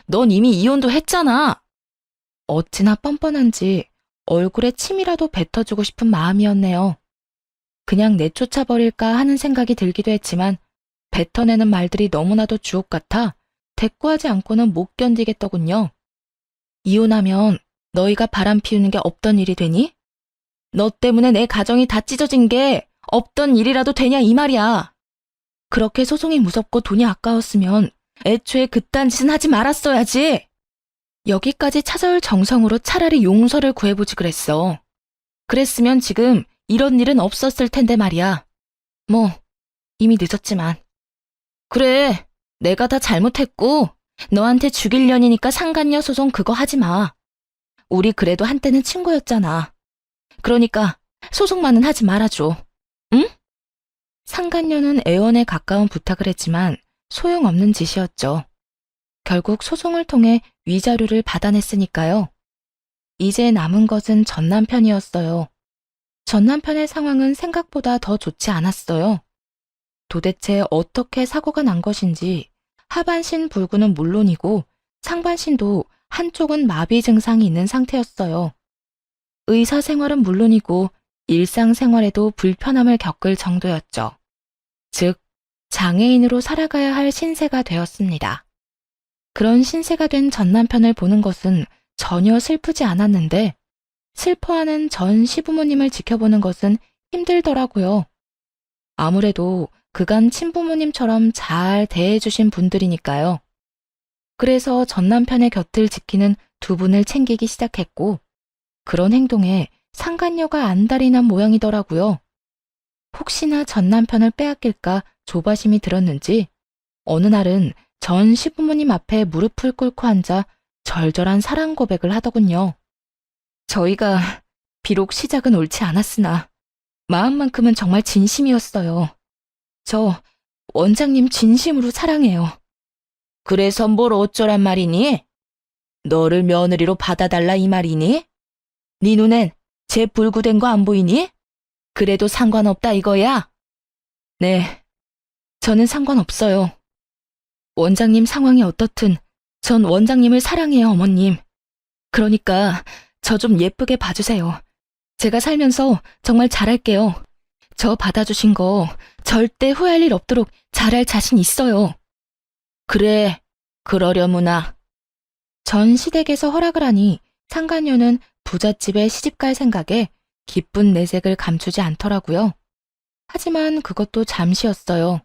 넌 이미 이혼도 했잖아. 어찌나 뻔뻔한지 얼굴에 침이라도 뱉어주고 싶은 마음이었네요. 그냥 내쫓아버릴까 하는 생각이 들기도 했지만 뱉어내는 말들이 너무나도 주옥 같아 대꾸하지 않고는 못 견디겠더군요. 이혼하면 너희가 바람 피우는 게 없던 일이 되니? 너 때문에 내 가정이 다 찢어진 게 없던 일이라도 되냐 이 말이야. 그렇게 소송이 무섭고 돈이 아까웠으면 애초에 그딴 짓은 하지 말았어야지. 여기까지 찾아올 정성으로 차라리 용서를 구해보지 그랬어. 그랬으면 지금 이런 일은 없었을 텐데 말이야. 뭐 이미 늦었지만. 그래, 내가 다 잘못했고 너한테 죽일 년이니까 상간녀 소송 그거 하지 마. 우리 그래도 한때는 친구였잖아. 그러니까 소송만은 하지 말아줘. 응? 상간녀는 애원에 가까운 부탁을 했지만 소용없는 짓이었죠. 결국 소송을 통해 위자료를 받아냈으니까요. 이제 남은 것은 전 남편이었어요. 전 남편의 상황은 생각보다 더 좋지 않았어요. 도대체 어떻게 사고가 난 것인지 하반신 불구는 물론이고 상반신도 한쪽은 마비 증상이 있는 상태였어요. 의사 생활은 물론이고 일상생활에도 불편함을 겪을 정도였죠. 즉, 장애인으로 살아가야 할 신세가 되었습니다. 그런 신세가 된 전 남편을 보는 것은 전혀 슬프지 않았는데 슬퍼하는 전 시부모님을 지켜보는 것은 힘들더라고요. 아무래도 그간 친부모님처럼 잘 대해주신 분들이니까요. 그래서 전 남편의 곁을 지키는 두 분을 챙기기 시작했고 그런 행동에 상간녀가 안달이 난 모양이더라고요. 혹시나 전 남편을 빼앗길까 조바심이 들었는지 어느 날은 전 시부모님 앞에 무릎을 꿇고 앉아 절절한 사랑 고백을 하더군요. 저희가 비록 시작은 옳지 않았으나 마음만큼은 정말 진심이었어요. 저 원장님 진심으로 사랑해요. 그래서 뭘 어쩌란 말이니? 너를 며느리로 받아달라 이 말이니? 네 눈엔 제 불구된 거 안 보이니? 그래도 상관없다 이거야? 네, 저는 상관없어요. 원장님 상황이 어떻든 전 원장님을 사랑해요, 어머님. 그러니까 저 좀 예쁘게 봐주세요. 제가 살면서 정말 잘할게요. 저 받아주신 거 절대 후회할 일 없도록 잘할 자신 있어요. 그래, 그러려무나. 전 시댁에서 허락을 하니 상간녀는 부잣집에 시집갈 생각에 기쁜 내색을 감추지 않더라고요. 하지만 그것도 잠시였어요.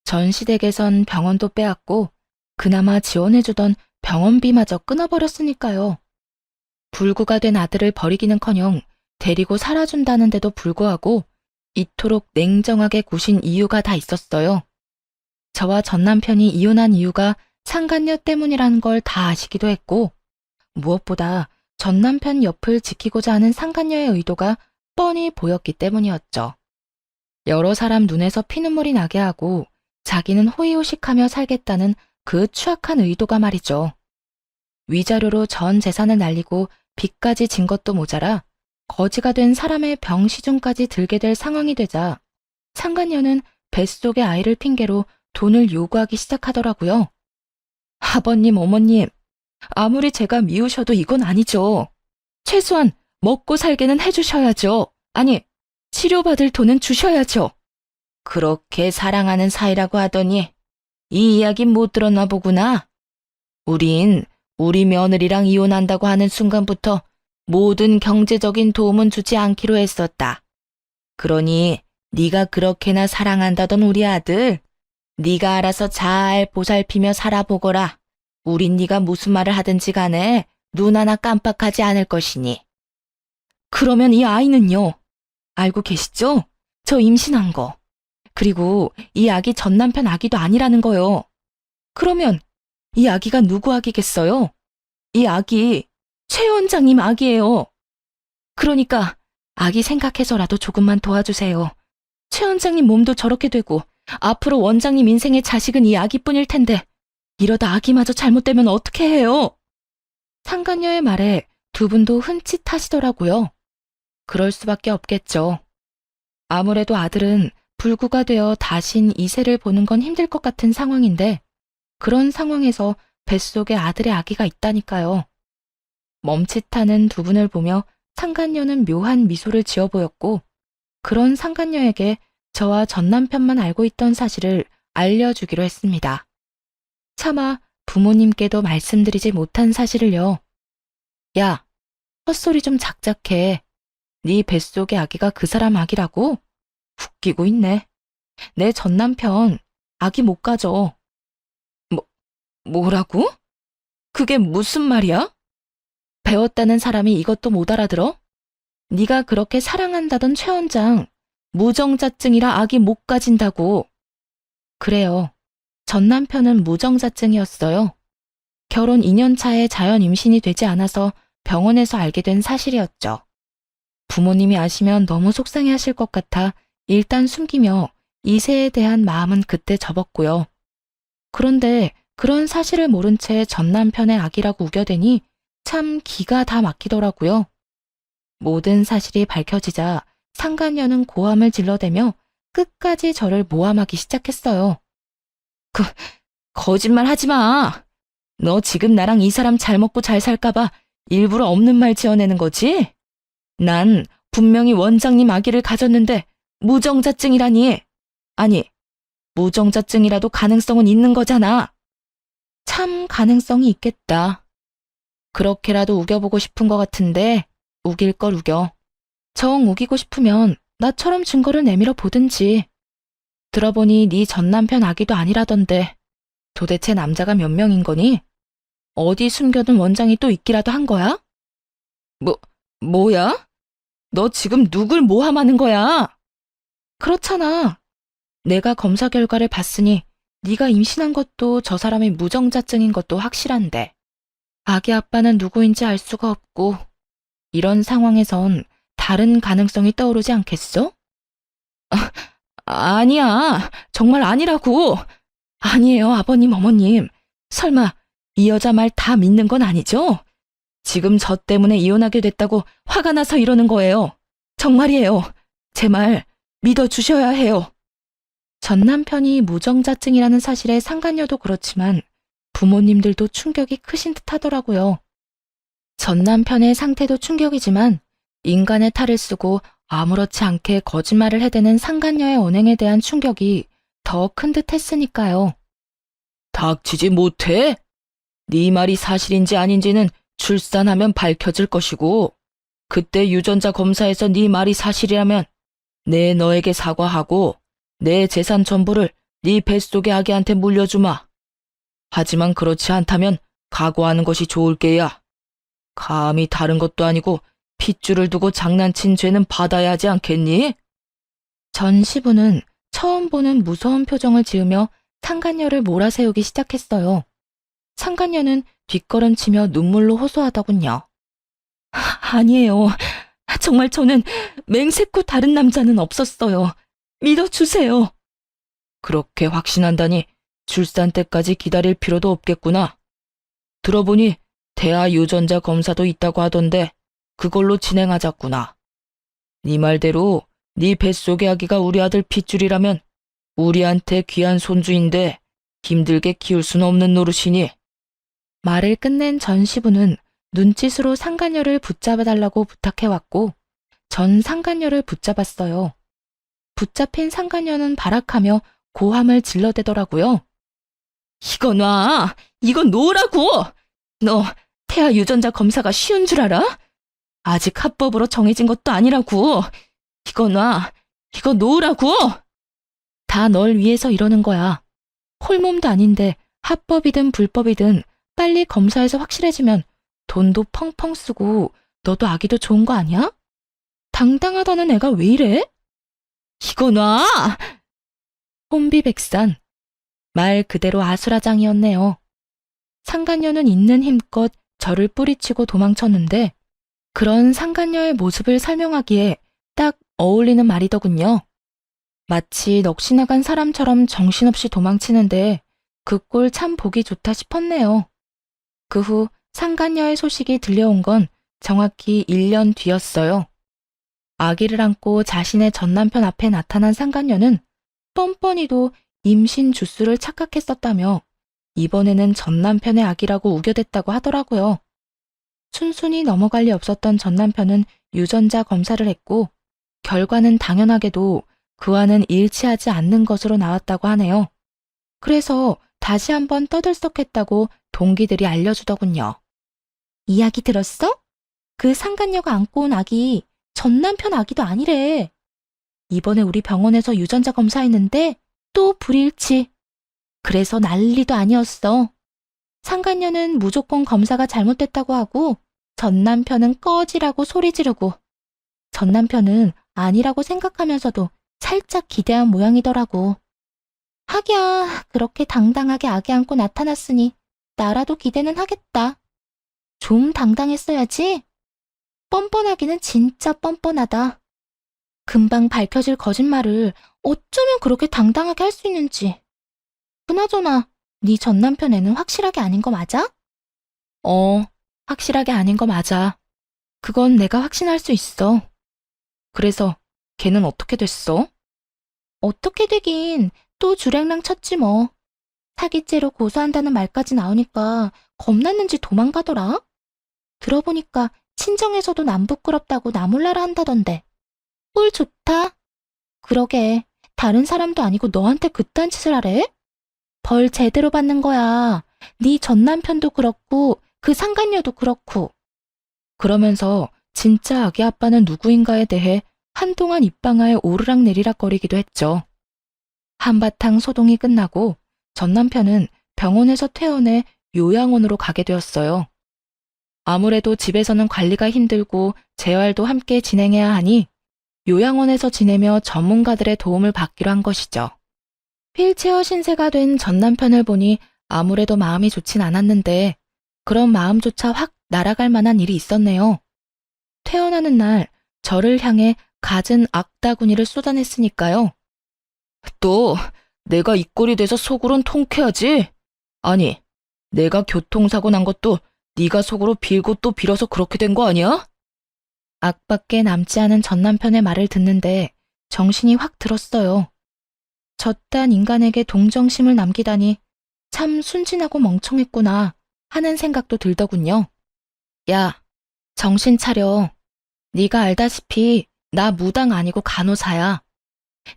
전 시댁에선 병원도 빼앗고 그나마 지원해주던 병원비마저 끊어버렸으니까요. 불구가 된 아들을 버리기는커녕 데리고 살아준다는데도 불구하고 이토록 냉정하게 구신 이유가 다 있었어요. 저와 전 남편이 이혼한 이유가 상간녀 때문이라는 걸 다 아시기도 했고 무엇보다 전 남편 옆을 지키고자 하는 상간녀의 의도가 뻔히 보였기 때문이었죠. 여러 사람 눈에서 피눈물이 나게 하고 자기는 호의호식하며 살겠다는 그 추악한 의도가 말이죠. 위자료로 전 재산을 날리고 빚까지 진 것도 모자라 거지가 된 사람의 병시중까지 들게 될 상황이 되자 상간녀는 뱃속의 아이를 핑계로 돈을 요구하기 시작하더라고요. 아버님, 어머님, 아무리 제가 미우셔도 이건 아니죠. 최소한 먹고 살게는 해주셔야죠. 아니, 치료받을 돈은 주셔야죠. 그렇게 사랑하는 사이라고 하더니 이 이야기 못 들었나 보구나. 우린 우리 며느리랑 이혼한다고 하는 순간부터 모든 경제적인 도움은 주지 않기로 했었다. 그러니 네가 그렇게나 사랑한다던 우리 아들, 네가 알아서 잘 보살피며 살아보거라. 우린 네가 무슨 말을 하든지 간에 눈 하나 깜빡하지 않을 것이니. 그러면 이 아이는요? 알고 계시죠? 저 임신한 거. 그리고 이 아기 전 남편 아기도 아니라는 거요. 그러면 이 아기가 누구 아기겠어요? 이 아기 최 원장님 아기예요. 그러니까 아기 생각해서라도 조금만 도와주세요. 최 원장님 몸도 저렇게 되고 앞으로 원장님 인생의 자식은 이 아기뿐일 텐데 이러다 아기마저 잘못되면 어떻게 해요? 상간녀의 말에 두 분도 흠칫하시더라고요. 그럴 수밖에 없겠죠. 아무래도 아들은 불구가 되어 다신 이세를 보는 건 힘들 것 같은 상황인데 그런 상황에서 뱃속에 아들의 아기가 있다니까요. 멈칫하는 두 분을 보며 상간녀는 묘한 미소를 지어 보였고 그런 상간녀에게 저와 전 남편만 알고 있던 사실을 알려주기로 했습니다. 차마 부모님께도 말씀드리지 못한 사실을요. 야, 헛소리 좀 작작해. 네 뱃속의 아기가 그 사람 아기라고? 웃기고 있네. 내 전 남편 아기 못 가져. 뭐라고? 그게 무슨 말이야? 배웠다는 사람이 이것도 못 알아들어? 네가 그렇게 사랑한다던 최 원장, 무정자증이라 아기 못 가진다고. 그래요. 전 남편은 무정자증이었어요. 결혼 2년 차에 자연 임신이 되지 않아서 병원에서 알게 된 사실이었죠. 부모님이 아시면 너무 속상해 하실 것 같아 일단 숨기며 이세에 대한 마음은 그때 접었고요. 그런데 그런 사실을 모른 채 전 남편의 아기라고 우겨대니 참 기가 다 막히더라고요. 모든 사실이 밝혀지자 상간녀는 고함을 질러대며 끝까지 저를 모함하기 시작했어요. 거짓말 하지 마. 너 지금 나랑 이 사람 잘 먹고 잘 살까봐 일부러 없는 말 지어내는 거지? 난 분명히 원장님 아기를 가졌는데 무정자증이라니. 아니, 무정자증이라도 가능성은 있는 거잖아. 참 가능성이 있겠다. 그렇게라도 우겨보고 싶은 것 같은데 우길 걸 우겨. 정 우기고 싶으면 나처럼 증거를 내밀어 보든지. 들어보니 네 전 남편 아기도 아니라던데 도대체 남자가 몇 명인 거니? 어디 숨겨둔 원장이 또 있기라도 한 거야? 뭐야? 너 지금 누굴 모함하는 거야? 그렇잖아. 내가 검사 결과를 봤으니 네가 임신한 것도 저 사람이 무정자증인 것도 확실한데 아기 아빠는 누구인지 알 수가 없고 이런 상황에선 다른 가능성이 떠오르지 않겠어? 아니야. 정말 아니라고. 아니에요, 아버님, 어머님. 설마 이 여자 말 다 믿는 건 아니죠? 지금 저 때문에 이혼하게 됐다고 화가 나서 이러는 거예요. 정말이에요. 제 말 믿어주셔야 해요. 전 남편이 무정자증이라는 사실에 상간녀도 그렇지만 부모님들도 충격이 크신 듯 하더라고요. 전 남편의 상태도 충격이지만 인간의 탈을 쓰고 아무렇지 않게 거짓말을 해대는 상간녀의 언행에 대한 충격이 더 큰 듯 했으니까요. 닥치지 못해? 네 말이 사실인지 아닌지는 출산하면 밝혀질 것이고 그때 유전자 검사에서 네 말이 사실이라면 내 너에게 사과하고 내 재산 전부를 네 뱃속의 아기한테 물려주마. 하지만 그렇지 않다면 각오하는 것이 좋을 게야. 감히 다른 것도 아니고 핏줄을 두고 장난친 죄는 받아야 하지 않겠니? 전 시부는 처음 보는 무서운 표정을 지으며 상간녀를 몰아세우기 시작했어요. 상간녀는 뒷걸음치며 눈물로 호소하더군요. 아니에요. 정말 저는 맹세코 다른 남자는 없었어요. 믿어주세요. 그렇게 확신한다니 출산 때까지 기다릴 필요도 없겠구나. 들어보니 대하 유전자 검사도 있다고 하던데 그걸로 진행하자꾸나. 네 말대로 네 뱃속의 아기가 우리 아들 핏줄이라면 우리한테 귀한 손주인데 힘들게 키울 수는 없는 노릇이니. 말을 끝낸 전 시부는 눈짓으로 상간녀를 붙잡아달라고 부탁해왔고 전 상간녀를 붙잡았어요. 붙잡힌 상간녀는 발악하며 고함을 질러대더라고요. 이거 놔! 이건 놓으라고! 너 태아 유전자 검사가 쉬운 줄 알아? 아직 합법으로 정해진 것도 아니라고! 이거 놔! 이거 놓으라고! 다 널 위해서 이러는 거야. 홀몸도 아닌데 합법이든 불법이든 빨리 검사해서 확실해지면 돈도 펑펑 쓰고 너도 아기도 좋은 거 아니야? 당당하다는 애가 왜 이래? 이거 놔! 혼비백산. 말 그대로 아수라장이었네요. 상간녀는 있는 힘껏 저를 뿌리치고 도망쳤는데 그런 상간녀의 모습을 설명하기에 딱 어울리는 말이더군요. 마치 넋이 나간 사람처럼 정신없이 도망치는데 그 꼴 참 보기 좋다 싶었네요. 그 후 상간녀의 소식이 들려온 건 정확히 1년 뒤였어요. 아기를 안고 자신의 전 남편 앞에 나타난 상간녀는 뻔뻔히도 임신 주수를 착각했었다며 이번에는 전 남편의 아기라고 우겨댔다고 하더라고요. 순순히 넘어갈 리 없었던 전 남편은 유전자 검사를 했고 결과는 당연하게도 그와는 일치하지 않는 것으로 나왔다고 하네요. 그래서 다시 한번 떠들썩했다고 동기들이 알려주더군요. 이야기 들었어? 그 상간녀가 안고 온 아기 전 남편 아기도 아니래. 이번에 우리 병원에서 유전자 검사했는데 또 불일치. 그래서 난리도 아니었어. 상간녀는 무조건 검사가 잘못됐다고 하고 전 남편은 꺼지라고 소리 지르고 전 남편은 아니라고 생각하면서도 살짝 기대한 모양이더라고. 하기야 그렇게 당당하게 아기 안고 나타났으니 나라도 기대는 하겠다. 좀 당당했어야지. 뻔뻔하기는 진짜 뻔뻔하다. 금방 밝혀질 거짓말을 어쩌면 그렇게 당당하게 할 수 있는지. 그나저나 네 전 남편애는 확실하게 아닌 거 맞아? 확실하게 아닌 거 맞아. 그건 내가 확신할 수 있어. 그래서 걔는 어떻게 됐어? 어떻게 되긴 또 주랭랑 쳤지 뭐. 사기죄로 고소한다는 말까지 나오니까 겁났는지 도망가더라. 들어보니까 친정에서도 남 부끄럽다고 나 몰라라 한다던데. 꿀 좋다. 그러게 다른 사람도 아니고 너한테 그딴 짓을 하래? 벌 제대로 받는 거야. 네 전 남편도 그렇고 그 상간녀도 그렇고. 그러면서 진짜 아기 아빠는 누구인가에 대해 한동안 입방아에 오르락내리락거리기도 했죠. 한바탕 소동이 끝나고 전 남편은 병원에서 퇴원해 요양원으로 가게 되었어요. 아무래도 집에서는 관리가 힘들고 재활도 함께 진행해야 하니 요양원에서 지내며 전문가들의 도움을 받기로 한 것이죠. 휠체어 신세가 된 전 남편을 보니 아무래도 마음이 좋진 않았는데 그런 마음조차 확 날아갈 만한 일이 있었네요. 퇴원하는 날 저를 향해 갖은 악다구니를 쏟아냈으니까요. 또 내가 이 꼴이 돼서 속으론 통쾌하지? 아니, 내가 교통사고 난 것도 네가 속으로 빌고 또 빌어서 그렇게 된 거 아니야? 악밖에 남지 않은 전 남편의 말을 듣는데 정신이 확 들었어요. 저딴 인간에게 동정심을 남기다니 참 순진하고 멍청했구나 하는 생각도 들더군요. 야, 정신 차려. 네가 알다시피 나 무당 아니고 간호사야.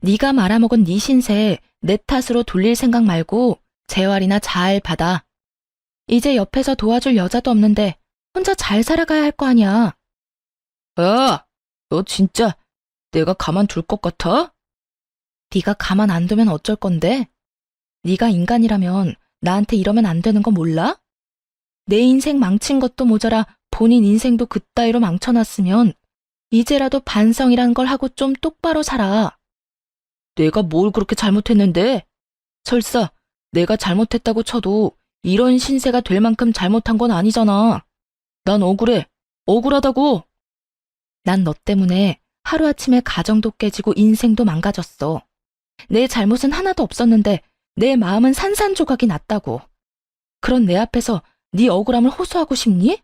네가 말아먹은 네 신세 내 탓으로 돌릴 생각 말고 재활이나 잘 받아. 이제 옆에서 도와줄 여자도 없는데 혼자 잘 살아가야 할 거 아니야. 야, 너 진짜 내가 가만 둘 것 같아? 네가 가만 안 두면 어쩔 건데? 네가 인간이라면 나한테 이러면 안 되는 거 몰라? 내 인생 망친 것도 모자라 본인 인생도 그따위로 망쳐놨으면 이제라도 반성이란 걸 하고 좀 똑바로 살아. 내가 뭘 그렇게 잘못했는데? 설사 내가 잘못했다고 쳐도 이런 신세가 될 만큼 잘못한 건 아니잖아. 난 억울해. 억울하다고. 난 너 때문에 하루아침에 가정도 깨지고 인생도 망가졌어. 내 잘못은 하나도 없었는데 내 마음은 산산조각이 났다고. 그런 내 앞에서 네 억울함을 호소하고 싶니?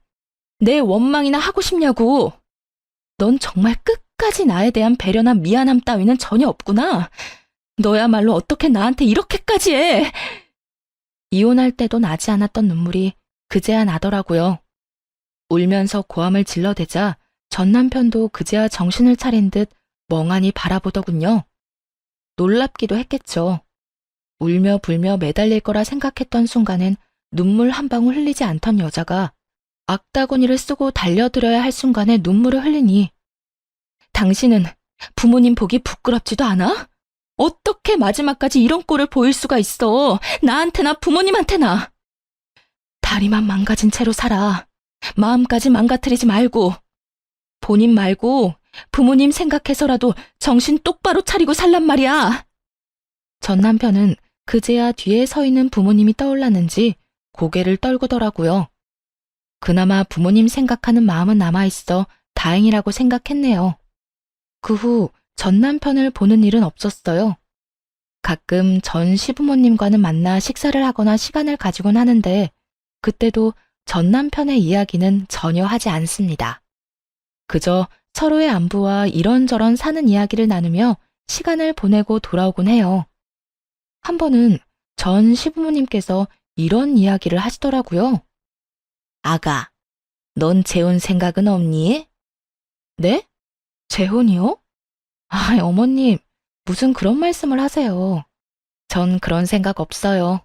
내 원망이나 하고 싶냐고. 넌 정말 끝까지 나에 대한 배려나 미안함 따위는 전혀 없구나. 너야말로 어떻게 나한테 이렇게까지 해. 이혼할 때도 나지 않았던 눈물이 그제야 나더라고요. 울면서 고함을 질러대자 전 남편도 그제야 정신을 차린 듯 멍하니 바라보더군요. 놀랍기도 했겠죠. 울며 불며 매달릴 거라 생각했던 순간엔 눈물 한 방울 흘리지 않던 여자가 악다구니를 쓰고 달려들어야 할 순간에 눈물을 흘리니 당신은 부모님 보기 부끄럽지도 않아? 어떻게 마지막까지 이런 꼴을 보일 수가 있어? 나한테나 부모님한테나. 다리만 망가진 채로 살아. 마음까지 망가뜨리지 말고. 본인 말고 부모님 생각해서라도 정신 똑바로 차리고 살란 말이야. 전 남편은 그제야 뒤에 서 있는 부모님이 떠올랐는지 고개를 떨구더라고요. 그나마 부모님 생각하는 마음은 남아있어 다행이라고 생각했네요. 그 후 전 남편을 보는 일은 없었어요. 가끔 전 시부모님과는 만나 식사를 하거나 시간을 가지곤 하는데 그때도 전 남편의 이야기는 전혀 하지 않습니다. 그저 서로의 안부와 이런저런 사는 이야기를 나누며 시간을 보내고 돌아오곤 해요. 한 번은 전 시부모님께서 이런 이야기를 하시더라고요. 아가, 넌 재혼 생각은 없니? 네? 재혼이요? 아, 어머님, 무슨 그런 말씀을 하세요. 전 그런 생각 없어요.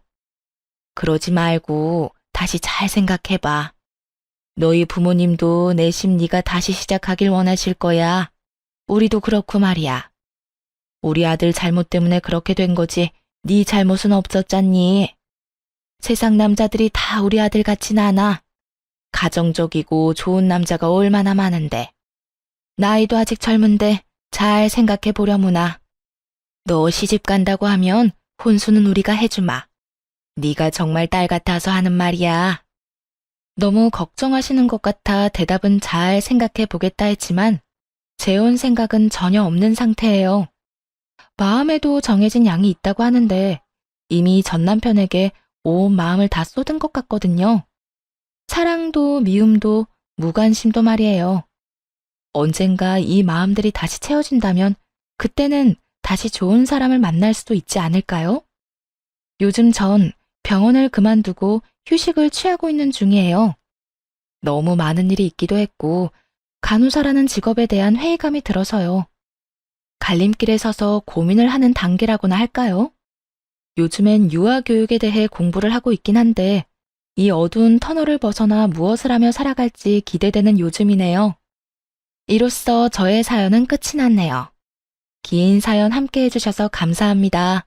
그러지 말고 다시 잘 생각해봐. 너희 부모님도 내심 네가 다시 시작하길 원하실 거야. 우리도 그렇고 말이야. 우리 아들 잘못 때문에 그렇게 된 거지 네 잘못은 없었잖니. 세상 남자들이 다 우리 아들 같진 않아. 가정적이고 좋은 남자가 얼마나 많은데. 나이도 아직 젊은데 잘 생각해 보려무나. 너 시집 간다고 하면 혼수는 우리가 해주마. 네가 정말 딸 같아서 하는 말이야. 너무 걱정하시는 것 같아 대답은 잘 생각해 보겠다 했지만 재혼 생각은 전혀 없는 상태예요. 마음에도 정해진 양이 있다고 하는데 이미 전 남편에게 온 마음을 다 쏟은 것 같거든요. 사랑도 미움도 무관심도 말이에요. 언젠가 이 마음들이 다시 채워진다면 그때는 다시 좋은 사람을 만날 수도 있지 않을까요? 요즘 전 병원을 그만두고 휴식을 취하고 있는 중이에요. 너무 많은 일이 있기도 했고 간호사라는 직업에 대한 회의감이 들어서요. 갈림길에 서서 고민을 하는 단계라고나 할까요? 요즘엔 유아교육에 대해 공부를 하고 있긴 한데 이 어두운 터널을 벗어나 무엇을 하며 살아갈지 기대되는 요즘이네요. 이로써 저의 사연은 끝이 났네요. 긴 사연 함께 해주셔서 감사합니다.